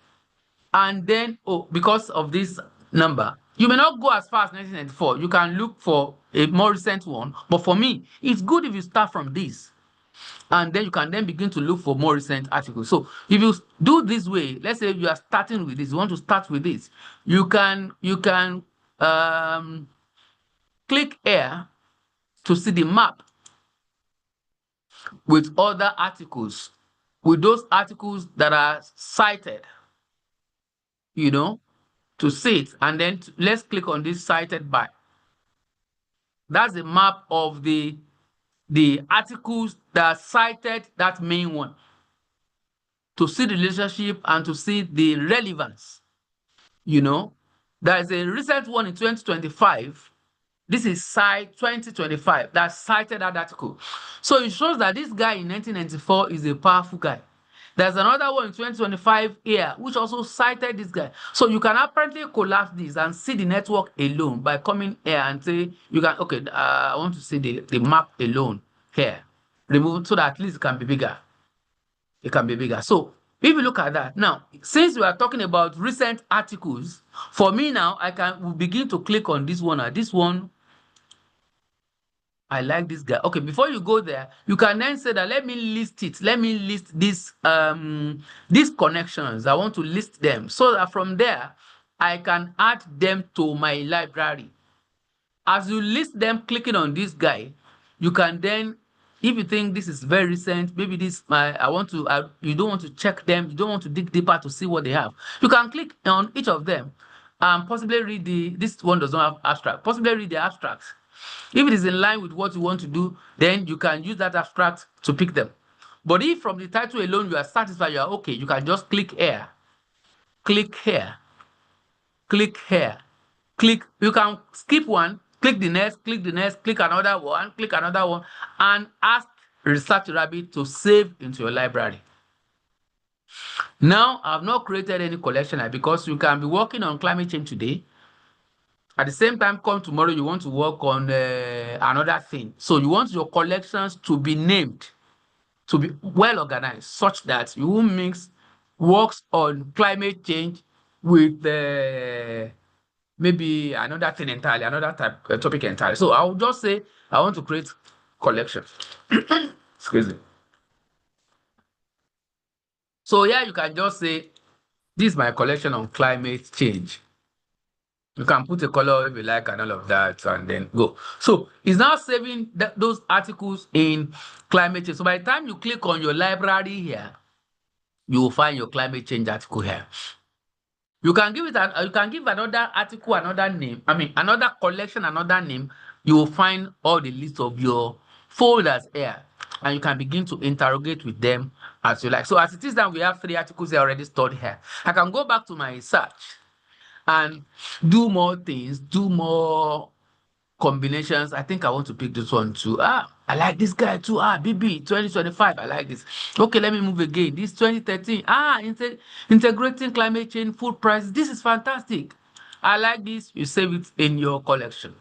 And then, because of this number, you may not go as far as 1994. You can look for a more recent one. But for me, it's good if you start from this. And then you can then begin to look for more recent articles. So if you do this way, let's say you are starting with this, you want to start with this, you can click here to see the map with other articles, with those articles that are cited, to see it. And then let's click on this cited by. That's the map of the articles that cited that main one, to see the relationship and to see the relevance. There is a recent one in 2025. This is Sci 2025 that cited that article. So it shows that this guy in 1994 is a powerful guy. There's another one in 2025 here, which also cited this guy. So you can apparently collapse this and see the network alone by coming here and say, you can, okay, I want to see the map alone here. Remove it so that at least it can be bigger. It can be bigger. So if you look at that, now, since we are talking about recent articles, for me now, we'll begin to click on this one. This one, I like this guy. Okay, before you go there, you can then say that let me list it. Let me list these connections. I want to list them so that from there, I can add them to my library. As you list them, clicking on this guy, you can then, if you think this is very recent, maybe this, you don't want to check them, you don't want to dig deeper to see what they have. You can click on each of them and possibly read this one does not have abstract, possibly read the abstracts. If it is in line with what you want to do, then you can use that abstract to pick them. But if from the title alone you are satisfied, you are okay, you can just click here, click here, click here, click. You can skip one, click the next, click another one, and ask Research Rabbit to save into your library. Now, I've not created any collection because you can be working on climate change today. At the same time, come tomorrow, you want to work on another thing. So you want your collections to be named, to be well organized, such that you will mix works on climate change with maybe another thing entirely, another topic entirely. So I will just say I want to create collection. Excuse me. So here you can just say, this is my collection on climate change. You can put a color if you like and all of that, and then go. So it's now saving those articles in climate change. So by the time you click on your library here, you will find your climate change article here. You can give another article, another name. I mean, another collection, another name. You will find all the list of your folders here, and you can begin to interrogate with them as you like. So as it is now, we have 3 articles already stored here. I can go back to my search and do more things, do more combinations. I think I want to pick this one too. I like this guy too. BB 2025. I like this. Okay, let me move again. This 2013. Integrating climate change, food prices. This is fantastic. I like this. You save it in your collection.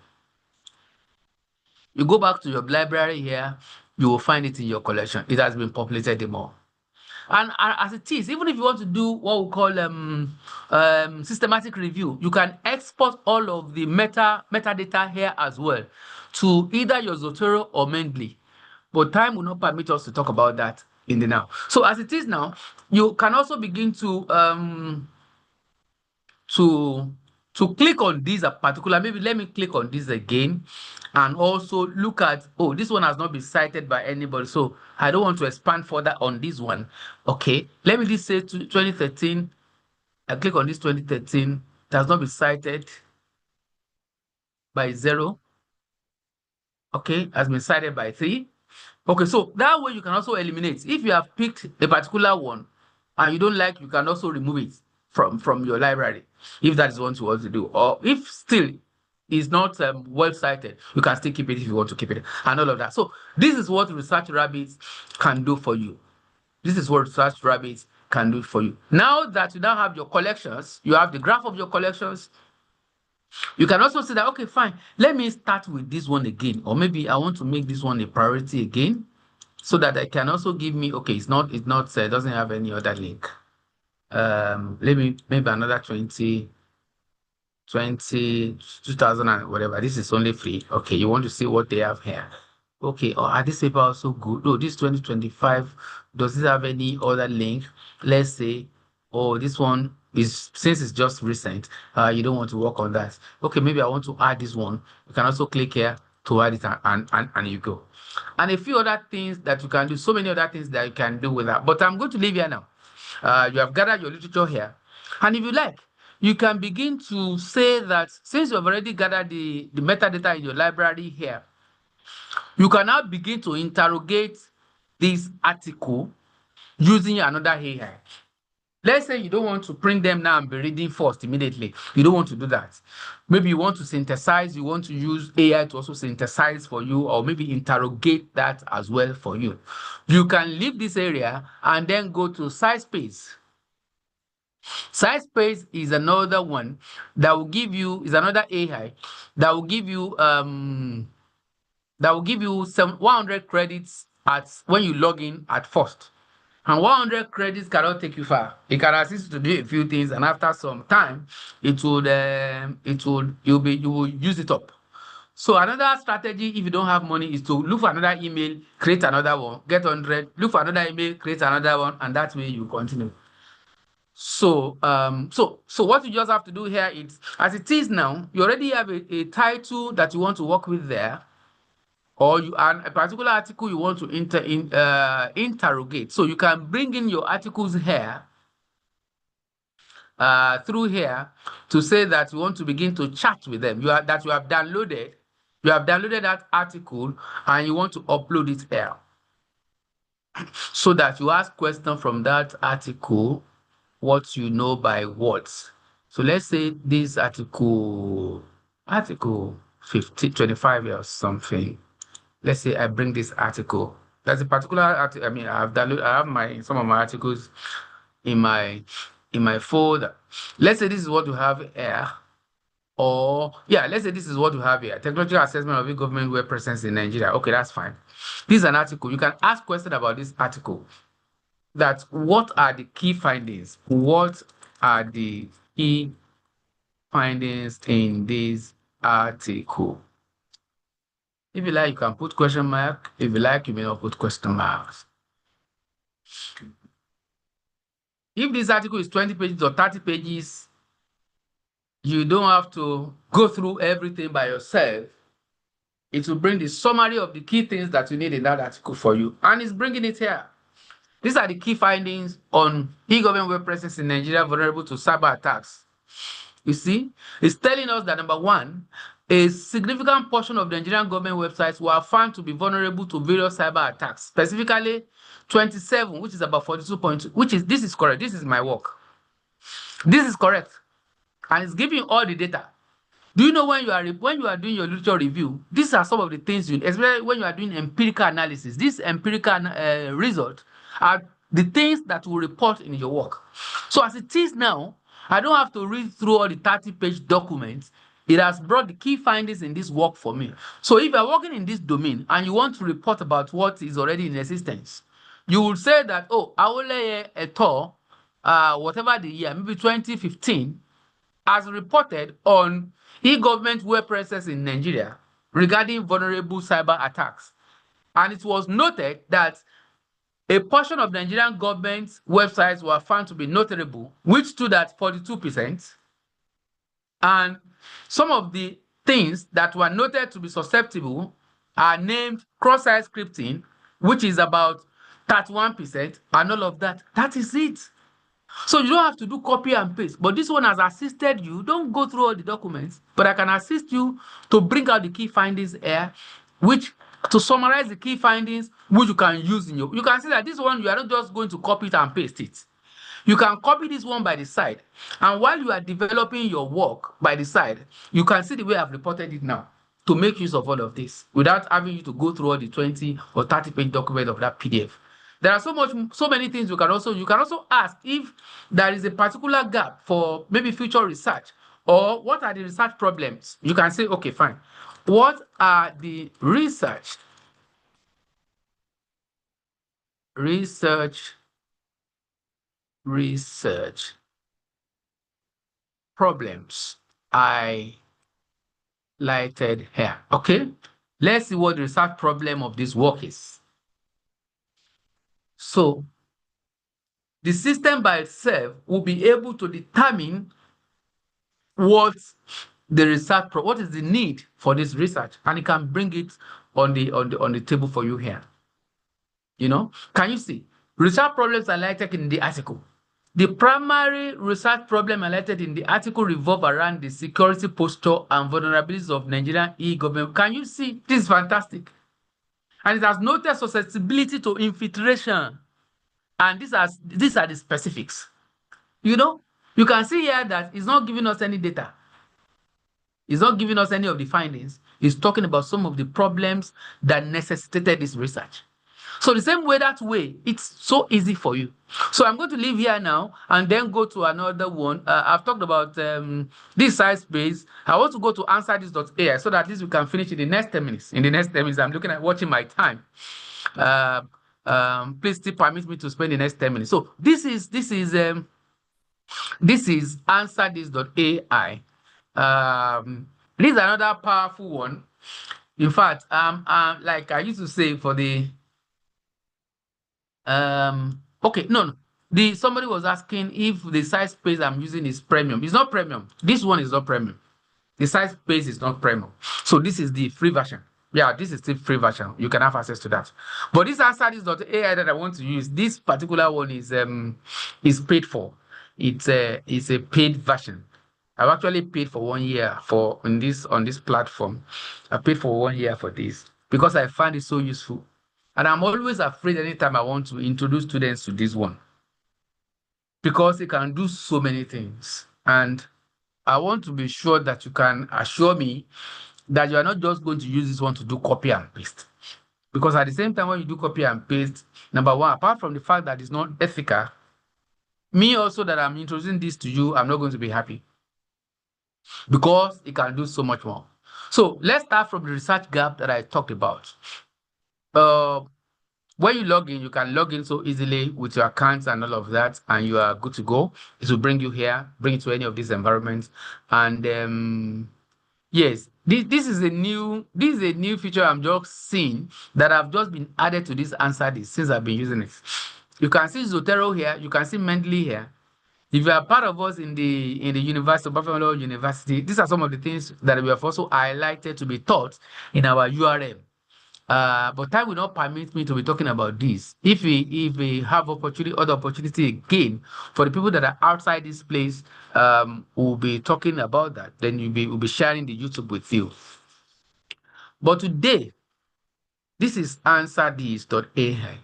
You go back to your library here, you will find it in your collection. It has been populated more. And as it is, even if you want to do what we call systematic review, you can export all of the metadata here as well to either your Zotero or Mendeley. But time will not permit us to talk about that in the now. So as it is now, you can also begin to to click on this particular, maybe let me click on this again and also look at, oh, this one has not been cited by anybody, so I don't want to expand further on this one. Okay, let me just say to 2013. I click on this 2013. It has not been cited by 0. Okay, has been cited by 3. Okay, so that way you can also eliminate. If you have picked a particular one and you don't like, you can also remove it from your library, if that is what you want to do. Or if still is not well cited, you can still keep it if you want to keep it, and all of that. So this is what Research Rabbits can do for you. This is what Research Rabbits can do for you. Now that you now have your collections, you have the graph of your collections, you can also say that, okay, fine, let me start with this one again, or maybe I want to make this one a priority again, so that I can also give me, okay, it doesn't have any other link. Let me, maybe another 20, 2000 and whatever. This is only free. Okay, you want to see what they have here. Okay, are this paper also good? Oh, this 2025, does it have any other link? Let's say, oh, this one is, since it's just recent, you don't want to work on that. Okay, maybe I want to add this one. You can also click here to add it, and you go. And a few other things that you can do, so many other things that you can do with that. But I'm going to leave here now. You have gathered your literature here. And if you like, you can begin to say that since you have already gathered the metadata in your library here, you can now begin to interrogate this article using another AI. Let's say you don't want to print them now and be reading first immediately. You don't want to do that. Maybe you want to synthesize, you want to use AI to also synthesize for you, or maybe interrogate that as well for you. You can leave this area and then go to SciSpace. SciSpace is another one that will give you, is another AI that will give you 100 credits at when you log in at first. And 100 credits cannot take you far. It can assist you to do a few things, and after some time, you will use it up. So another strategy, if you don't have money, is to look for another email, create another one, get 100, look for another email, create another one, and that way you continue. So what you just have to do here is, as it is now, you already have a title that you want to work with there, or a particular article you want to interrogate. So you can bring in your articles here, through here, to say that you want to begin to chat with them. You have downloaded that article and you want to upload it here, so that you ask questions from that article, what you know by words. So let's say this article 50, 25 or something. Let's say I bring this article. There's a particular article. I mean, I have some of my articles in my folder. Let's say this is what you have here. Let's say this is what you have here. Technological assessment of e-government web presence in Nigeria. Okay, that's fine. This is an article. You can ask questions about this article. That what are the key findings? What are the key findings in this article? If you like, you can put question mark. If you like, you may not put question marks. If this article is 20 pages or 30 pages, you don't have to go through everything by yourself. It will bring the summary of the key things that you need in that article for you, and it's bringing it here. These are the key findings on e-government web presence in Nigeria vulnerable to cyber attacks. You see, it's telling us that, number one, a significant portion of the Nigerian government websites were found to be vulnerable to various cyber attacks, specifically 27, which is about 42.2, this is correct. This is my work. This is correct. And it's giving you all the data. Do you know when you are doing your literature review, these are some of the things especially when you are doing empirical analysis, these empirical results are the things that will report in your work. So as it is now, I don't have to read through all the 30-page documents. It has brought the key findings in this work for me. So if you're working in this domain and you want to report about what is already in existence, you will say that, oh, Awole et al., whatever the year, maybe 2015, as reported on e-government web presence in Nigeria regarding vulnerable cyber attacks. And it was noted that a portion of Nigerian government websites were found to be notable, which stood at 42%, And some of the things that were noted to be susceptible are named cross-site scripting, which is about 31%, and all of that. That is it. So you don't have to do copy and paste. But this one has assisted you. Don't go through all the documents, but I can assist you to bring out the key findings here, which to summarize the key findings, which you can use in your. You can see that this one, you are not just going to copy it and paste it. You can copy this one by the side. And while you are developing your work by the side, you can see the way I've reported it now to make use of all of this without having you to go through all the 20 or 30-page document of that PDF. There are so many things you can also ask if there is a particular gap for maybe future research, or what are the research problems. You can say, okay, fine. What are the research problems I lighted here? Okay, let's see what the research problem of this work is. So the system by itself will be able to determine what what is the need for this research, and it can bring it on the table for you here. Can you see research problems highlighted in the article? The primary research problem highlighted in the article revolve around the security posture and vulnerabilities of Nigerian e-government. Can you see? This is fantastic. And it has noted susceptibility to infiltration. And these are the specifics. You can see here that it's not giving us any data. It's not giving us any of the findings. It's talking about some of the problems that necessitated this research. So the same way, that way, it's so easy for you. So I'm going to leave here now and then go to another one. I've talked about this SciSpace. I want to go to AnswerThis.ai so that at least we can finish in the next 10 minutes. In the next 10 minutes, I'm looking at watching my time. Please still permit me to spend the next 10 minutes. So this is AnswerThis.ai. This is another powerful one. In fact, like I used to say for the okay, no. Somebody was asking if the SciSpace I'm using is premium. It's not premium. This one is not premium. The SciSpace is not premium. So this is the free version. Yeah, this is the free version. You can have access to that. But this AnswerThis.ai that I want to use, this particular one is paid for. It's a paid version. I've actually paid for 1 year on this platform. I paid for 1 year for this because I find it so useful. And I'm always afraid anytime I want to introduce students to this one, because it can do so many things. And I want to be sure that you can assure me that you are not just going to use this one to do copy and paste. Because at the same time, when you do copy and paste, number one, apart from the fact that it's not ethical, me also that I'm introducing this to you, I'm not going to be happy, because it can do so much more. So let's start from the research gap that I talked about. When you log in, you can log in so easily with your accounts and all of that, and you are good to go. It will bring you here, bring you to any of these environments. And yes, this is a new feature I'm just seeing that I've just been added to this AnswerThis since I've been using it. You can see Zotero here, you can see Mendeley here. If you are part of us in the University of Buffalo University, these are some of the things that we have also highlighted to be taught in our URL. But time will not permit me to be talking about this. If we have other opportunity again for the people that are outside this place, we'll be talking about that. Then we'll be sharing the YouTube with you. But today, this is AnswerThis.ai.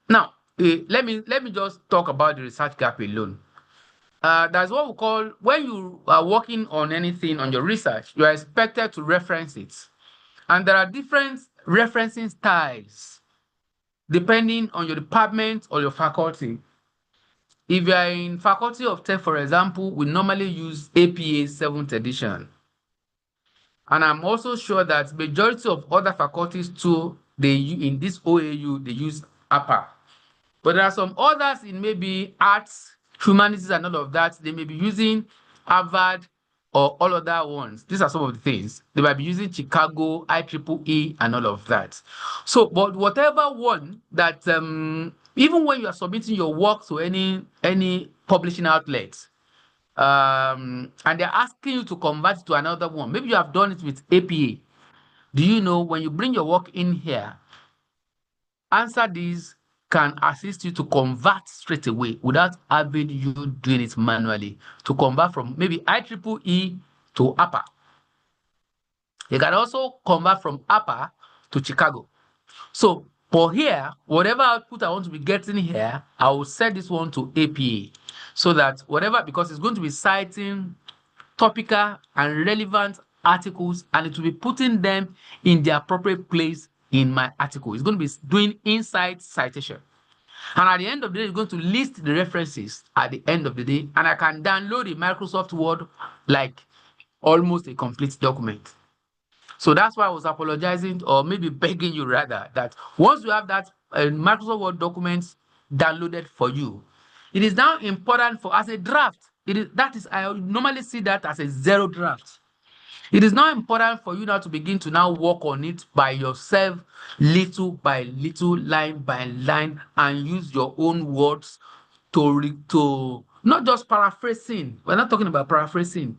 Now, let me just talk about the research gap alone. That's what we call, when you are working on anything on your research, you are expected to reference it. And there are different referencing styles depending on your department or your faculty. If you are in Faculty of Tech, for example, we normally use APA 7th edition. And I'm also sure that majority of other faculties too, in this OAU, they use APA. But there are some others in maybe arts, humanities, and all of that. They may be using Harvard or all other ones. These are some of the things. They might be using Chicago, IEEE, and all of that. So, but whatever one that, even when you are submitting your work to any publishing outlet, and they're asking you to convert it to another one. Maybe you have done it with APA. Do you know when you bring your work in here, AnswerThis can assist you to convert straight away without having you doing it manually, to convert from maybe IEEE to APA. You can also convert from APA to Chicago. So for here, whatever output I want to be getting here, I will set this one to APA so that whatever, because it's going to be citing topical and relevant articles, and it will be putting them in the appropriate place in my article. It's going to be doing inside citation. And at the end of the day, it's going to list the references at the end of the day, and I can download a Microsoft Word like almost a complete document. So that's why I was apologizing, or maybe begging you rather, that once you have that Microsoft Word documents downloaded for you, it is now important for as a draft. I normally see that as a zero draft. It is now important for you now to begin to now work on it by yourself, little by little, line by line, and use your own words to not just paraphrasing. We're not talking about paraphrasing.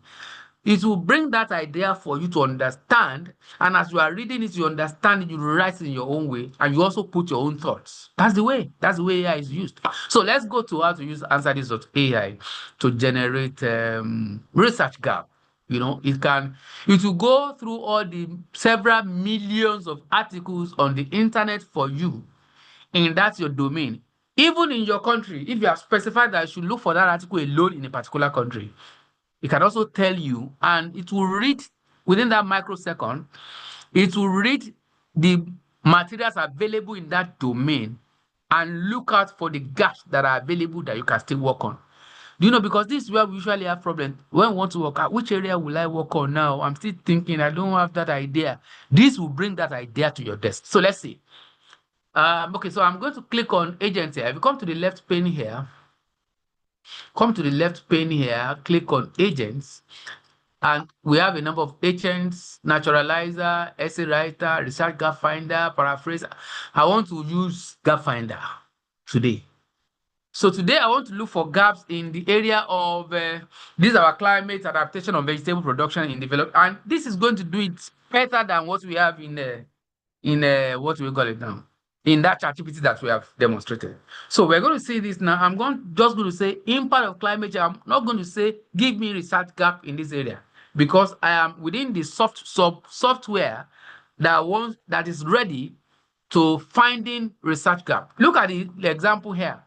It will bring that idea for you to understand, and as you are reading it, you understand it, you write it in your own way, and you also put your own thoughts. That's the way AI is used. So let's go to how to use AnswerThis.ai to generate research gap. It will go through all the several millions of articles on the internet for you in that your domain. Even in your country, if you have specified that you should look for that article alone in a particular country, it can also tell you, and it will read within that microsecond, it will read the materials available in that domain and look out for the gaps that are available that you can still work on. Do you know, because this is where we usually have problems when we want to work out, which area will I work on now? I'm still thinking, I don't have that idea. This will bring that idea to your desk. So let's see. Okay, so I'm going to click on agents here. If you come to the left pane here, click on agents. And we have a number of agents: naturalizer, essay writer, research gap finder, paraphrase. I want to use gap finder today. So today I want to look for gaps in the area of this is our climate adaptation of vegetable production in development. And this is going to do it better than what we have in what we call it now, in that ChatGPT that we have demonstrated. So we're going to see this now. I'm just going to say impact of climate change. I'm not going to say give me research gap in this area, because I am within the software that is ready to finding research gap. Look at the example here.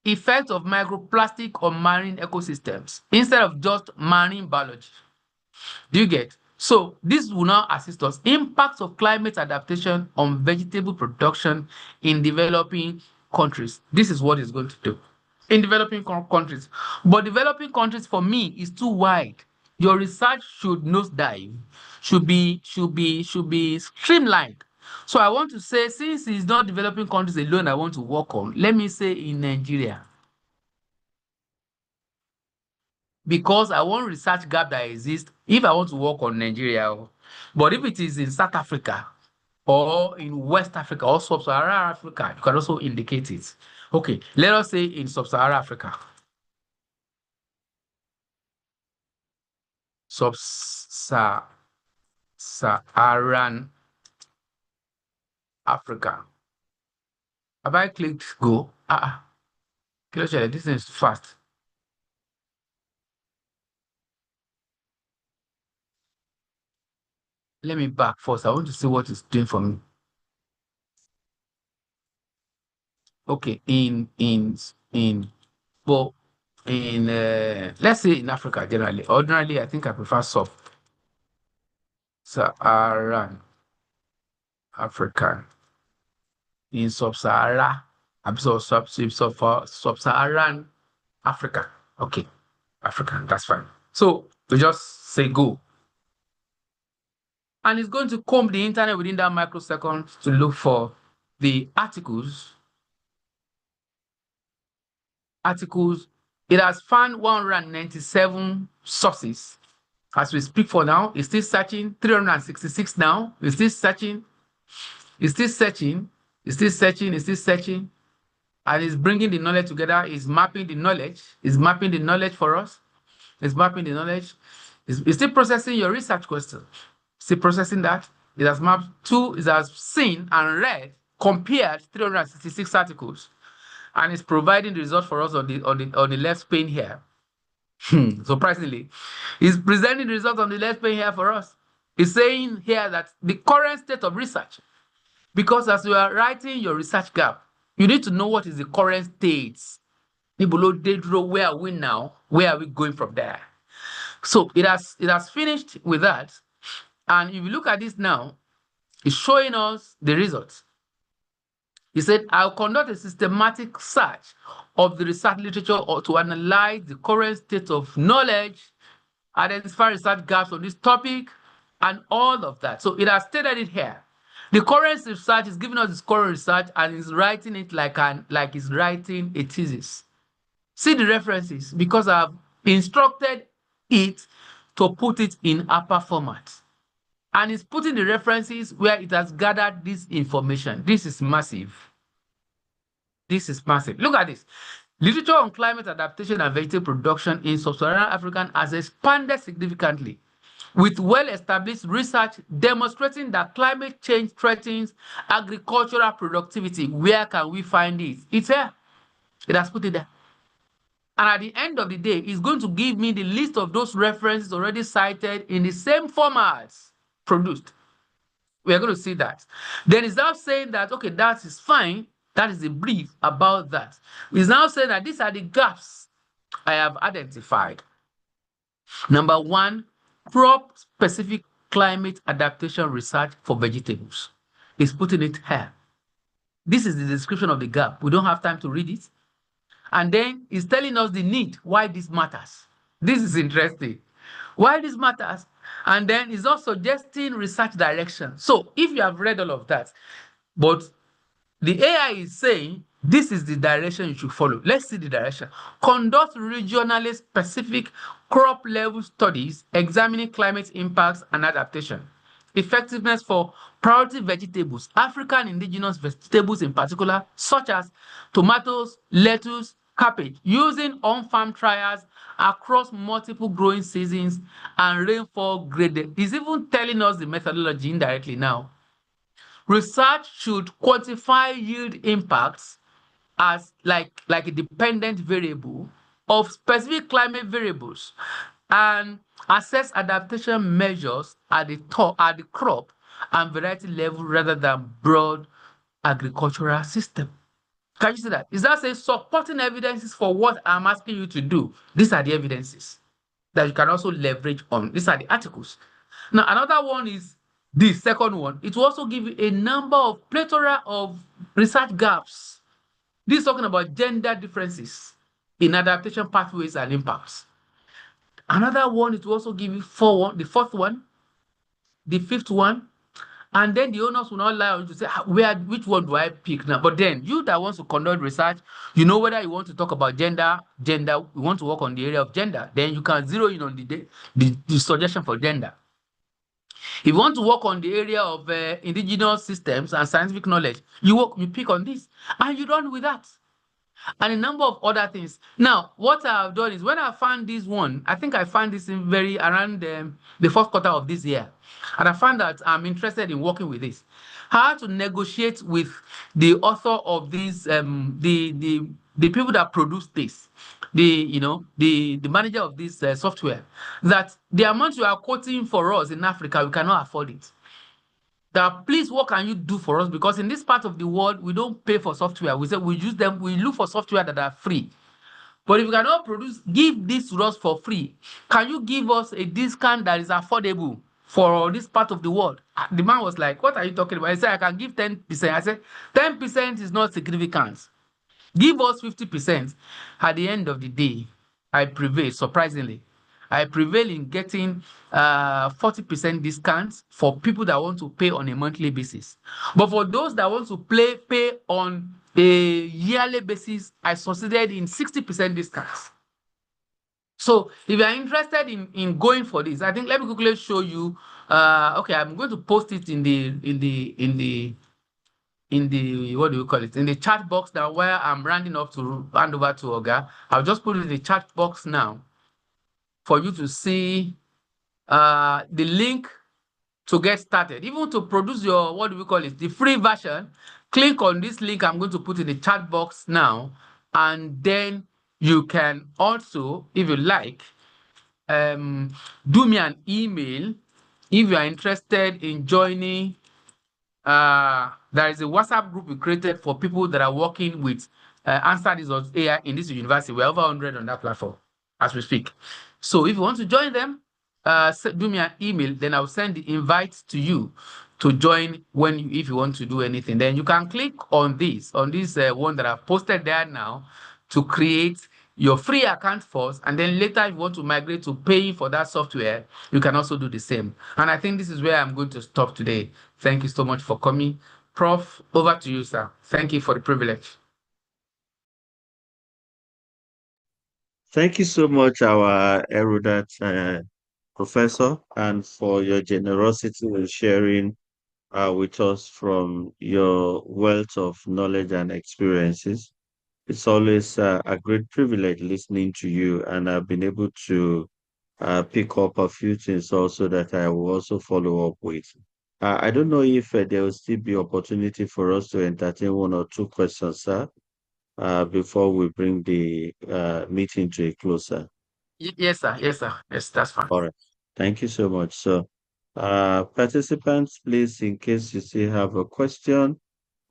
Effect of microplastic on marine ecosystems instead of just marine biology. Do you get? So this will now assist us. Impacts of climate adaptation on vegetable production in developing countries. This is what it's going to do in developing countries. But developing countries for me is too wide. Your research should nosedive, should be streamlined. So I want to say, since it's not developing countries alone I want to work on, let me say in Nigeria, because I want research gap that exists if I want to work on Nigeria. But if it is in South Africa or in West Africa or Sub-Saharan Africa, you can also indicate it. Okay, let us say in Sub-Saharan Africa. Sub-Saharan Africa. Have I clicked go? This is fast. Let me back first. I want to see what it's doing for me. Okay, let's say in Africa generally. Ordinarily, I think I prefer Saharan Africa. In Sub-Sahara, Sub-Saharan Africa. Okay, Africa, that's fine. So we just say go. And it's going to comb the internet within that microsecond to look for the articles. It has found 197 sources. As we speak for now, it's still searching. 366 now. It's still searching. It's still searching. It's still searching. It's still searching. and is bringing the knowledge together, is mapping the knowledge, for us, is mapping the knowledge, is still processing your research question, still processing that. It has mapped it has seen and read, compared 366 articles, and is providing the result for us on the left pane here. Surprisingly, it's presenting the result on the left pane here for us. It's saying here that the current state of research, because as you are writing your research gap, you need to know what is the current state. Where are we now? Where are we going from there? So it has finished with that. And if you look at this now, it's showing us the results. He said, I'll conduct a systematic search of the research literature to analyze the current state of knowledge, identify research gaps on this topic, and all of that. So it has stated it here. The current research is giving us this current research and is writing it like it's writing a thesis. See the references, because I've instructed it to put it in upper format. And it's putting the references where it has gathered this information. This is massive. This is massive. Look at this. Literature on climate adaptation and vegetable production in sub-Saharan Africa has expanded significantly, with well-established research demonstrating that climate change threatens agricultural productivity. Where can we find it? It's here. It has put it there. And at the end of the day, it's going to give me the list of those references already cited in the same formats produced. We are going to see that. Then it's now saying that, okay, that is fine. That is a brief about that. It's now saying that these are the gaps I have identified. Number one, crop-specific climate adaptation research for vegetables. It's putting it here. This is the description of the gap. We don't have time to read it. And then it's telling us the need, why this matters. This is interesting. Why this matters. And then it's also suggesting research direction. So if you have read all of that, but the AI is saying this is the direction you should follow. Let's see the direction. Conduct regionally specific crop level studies examining climate impacts and adaptation. Effectiveness for priority vegetables, African indigenous vegetables in particular, such as tomatoes, lettuce, cabbage, using on-farm trials across multiple growing seasons and rainfall graded. It's even telling us the methodology indirectly now. Research should quantify yield impacts as like a dependent variable of specific climate variables and assess adaptation measures at the crop and variety level rather than broad agricultural system. Can you see that? Is that saying supporting evidences for what I'm asking you to do? These are the evidences that you can also leverage on. These are the articles. Now, another one is the second one. It will also give you a number of plethora of research gaps. This is talking about gender differences in adaptation pathways and impacts. Another one, it will also give you the fourth one, the fifth one, and then the owners will not lie on you to say, which one do I pick now? But then you that wants to conduct research, you know whether you want to talk about gender, you want to work on the area of gender, then you can zero in on the suggestion for gender. If you want to work on the area of indigenous systems and scientific knowledge, you pick on this, and you run with that. And a number of other things. Now, what I've done is when I found this one, I think I found this in around the fourth quarter of this year. And I found that I'm interested in working with this. How to negotiate with the author of this, the people that produce this, the manager of this software, that the amount you are quoting for us in Africa, we cannot afford it. That please, what can you do for us? Because in this part of the world, we don't pay for software. We say we use them, we look for software that are free. But if you cannot give this to us for free, can you give us a discount that is affordable for this part of the world? The man was like, what are you talking about? I said, I can give 10%. I said, 10% is not significant. Give us 50%. At the end of the day, I prevail, surprisingly. I prevail in getting 40% discounts for people that want to pay on a monthly basis. But for those that want to pay on a yearly basis, I succeeded in 60% discounts. So if you are interested in going for this, I think let me quickly show you. Okay, I'm going to post it in the in the, what do you call it, in the chat box now, where I'm rounding up to hand over to Oga. I'll just put it in the chat box now for you to see the link to get started. Even to produce your, what do we call it, the free version, click on this link I'm going to put in the chat box now, and then you can also, if you like, do me an email if you are interested in joining. There is a WhatsApp group we created for people that are working with AnswerThis.ai in this university. We're over 100 on that platform as we speak. So if you want to join them, do me an email, then I'll send the invite to you to join if you want to do anything. Then you can click on this one that I've posted there now to create your free account first, and then later if you want to migrate to paying for that software, you can also do the same. And I think this is where I'm going to stop today. Thank you so much for coming. Prof, over to you, sir. Thank you for the privilege. Thank you so much, our erudite professor, and for your generosity in sharing with us from your wealth of knowledge and experiences. It's always a great privilege listening to you, and I've been able to pick up a few things also that I will also follow up with. I don't know if there will still be opportunity for us to entertain one or two questions, sir, before we bring the meeting to a close, sir. Yes, sir. Yes, sir. Yes, that's fine. All right. Thank you so much. So, participants, please, in case you still have a question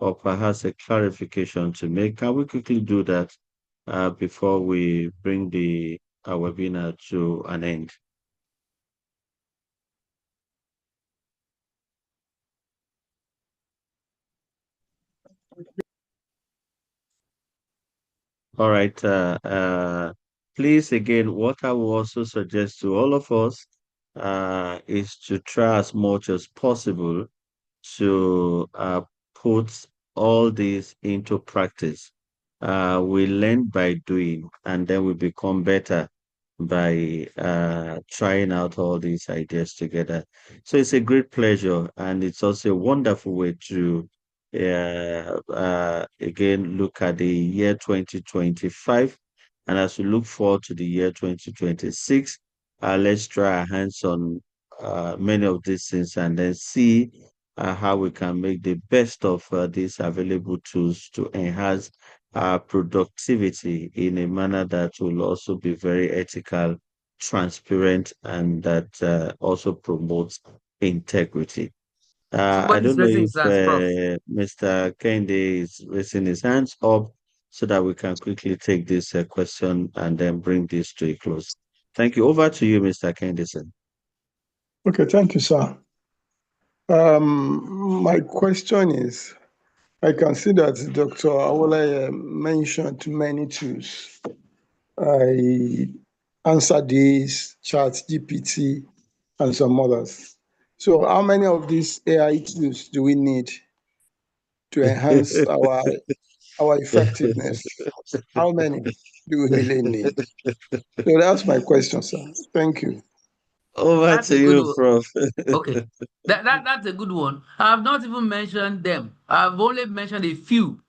or perhaps a clarification to make, can we quickly do that before we bring the webinar to an end? All right. Please, again, what I will also suggest to all of us is to try as much as possible to put all this into practice. We learn by doing, and then we become better by trying out all these ideas together. So it's a great pleasure, and it's also a wonderful way to again look at the year 2025. And as we look forward to the year 2026, let's try our hands on many of these things and then see how we can make the best of these available tools to enhance our productivity in a manner that will also be very ethical, transparent, and that also promotes integrity. I Somebody's don't know raising if his hands, Prof. Mr. Kende is raising his hands up so that we can quickly take this question and then bring this to a close. Thank you. Over to you, Mr. Kende, sir. Okay, thank you, sir. My question is, I can see that Dr. Awole mentioned many tools. I answered this, ChatGPT, and some others. So how many of these AI tools do we need to enhance our effectiveness? How many do we really need? So that's my question, sir. Thank you. Over That's to a good you, one. Prof. Okay. That's a good one. I have not even mentioned them. I've only mentioned a few.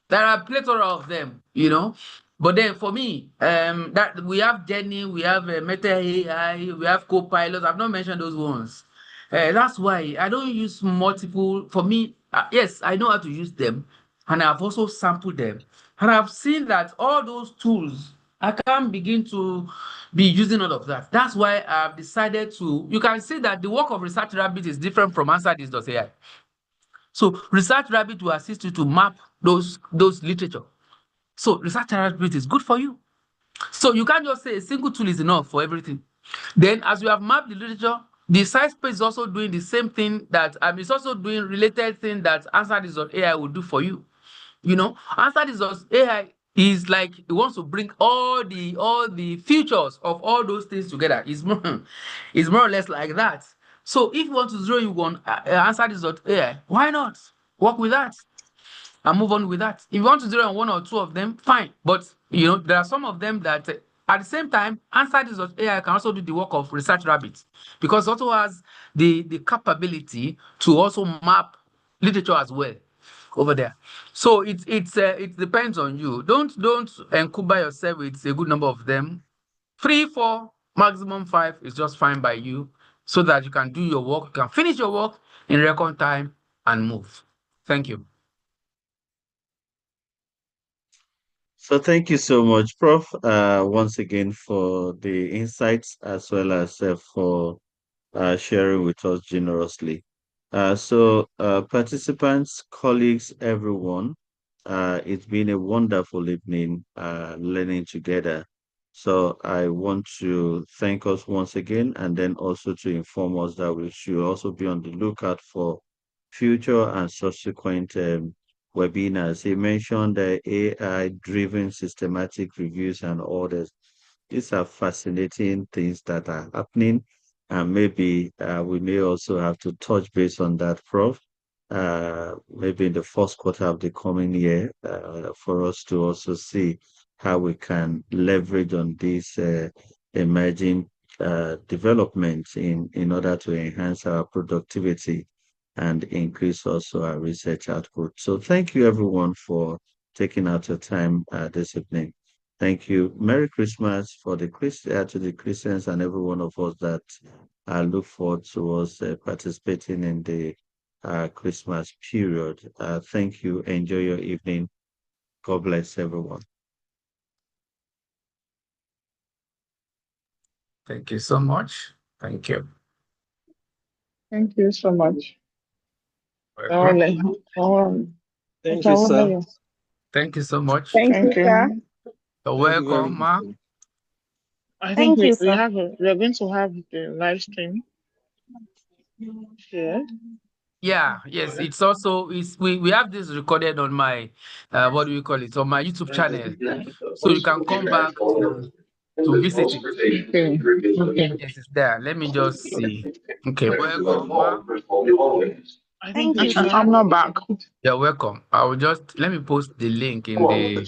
There are a plethora of them, you know. But then for me, that we have Jenny, we have Meta AI, we have Copilot. I've not mentioned those ones. That's why I don't use multiple. For me, yes, I know how to use them, and I've also sampled them, and I've seen that all those tools, I can't begin to be using all of that. That's why I've decided to. You can see that the work of Research Rabbit is different from AnswerThis.ai. So Research Rabbit will assist you to map those literature. So Research Rabbit is good for you. So you can't just say a single tool is enough for everything. Then, as you have mapped the literature, the SciSpace is also doing the same thing that it's also doing related thing that AnswerThis.ai will do for you. You know, AnswerThis.ai is like it wants to bring all the features of all those things together. It's more or less like that. So if you want to zero in on AnswerThis.ai, why not work with that and move on with that? If you want to zero on one or two of them, fine. But you know, there are some of them that at the same time, AnswerThis.ai can also do the work of Research Rabbit because it also has the capability to also map literature as well. over there. So it depends on you. Don't encumber yourself with a good number of them. 3, 4, maximum 5 is just fine by you, so that you can do your work, you can finish your work in record time and move. Thank you. So thank you so much, Prof, once again for the insights as well as for sharing with us generously. Participants, colleagues, everyone, it's been a wonderful evening learning together. So I want to thank us once again and then also to inform us that we should also be on the lookout for future and subsequent webinars. He mentioned the AI-driven systematic reviews and orders. These are fascinating things that are happening, and maybe we may also have to touch base on that, Prof. Maybe in the first quarter of the coming year, for us to also see how we can leverage on these emerging developments in order to enhance our productivity and increase also our research output. So thank you everyone for taking out your time this evening. Thank you. Merry Christmas for the to the Christians and every one of us that look forward to us participating in the Christmas period. Thank you. Enjoy your evening. God bless everyone. Thank you so much. Thank you. Thank you so much. Thank you, sir. Thank you so much. Thank you, sir. You're Thank you very welcome, ma. much. I think Thank you, sir. we're going to have the live stream shared. Yeah, yes, it's also we have this recorded on my what do we call it, on my YouTube channel, so you can come back to visit it. Okay. Okay. Yes, it's there. Let me just see. Okay, welcome, ma. I think Thank you, sir. I'm not back. You're welcome. I will just let me post the link in the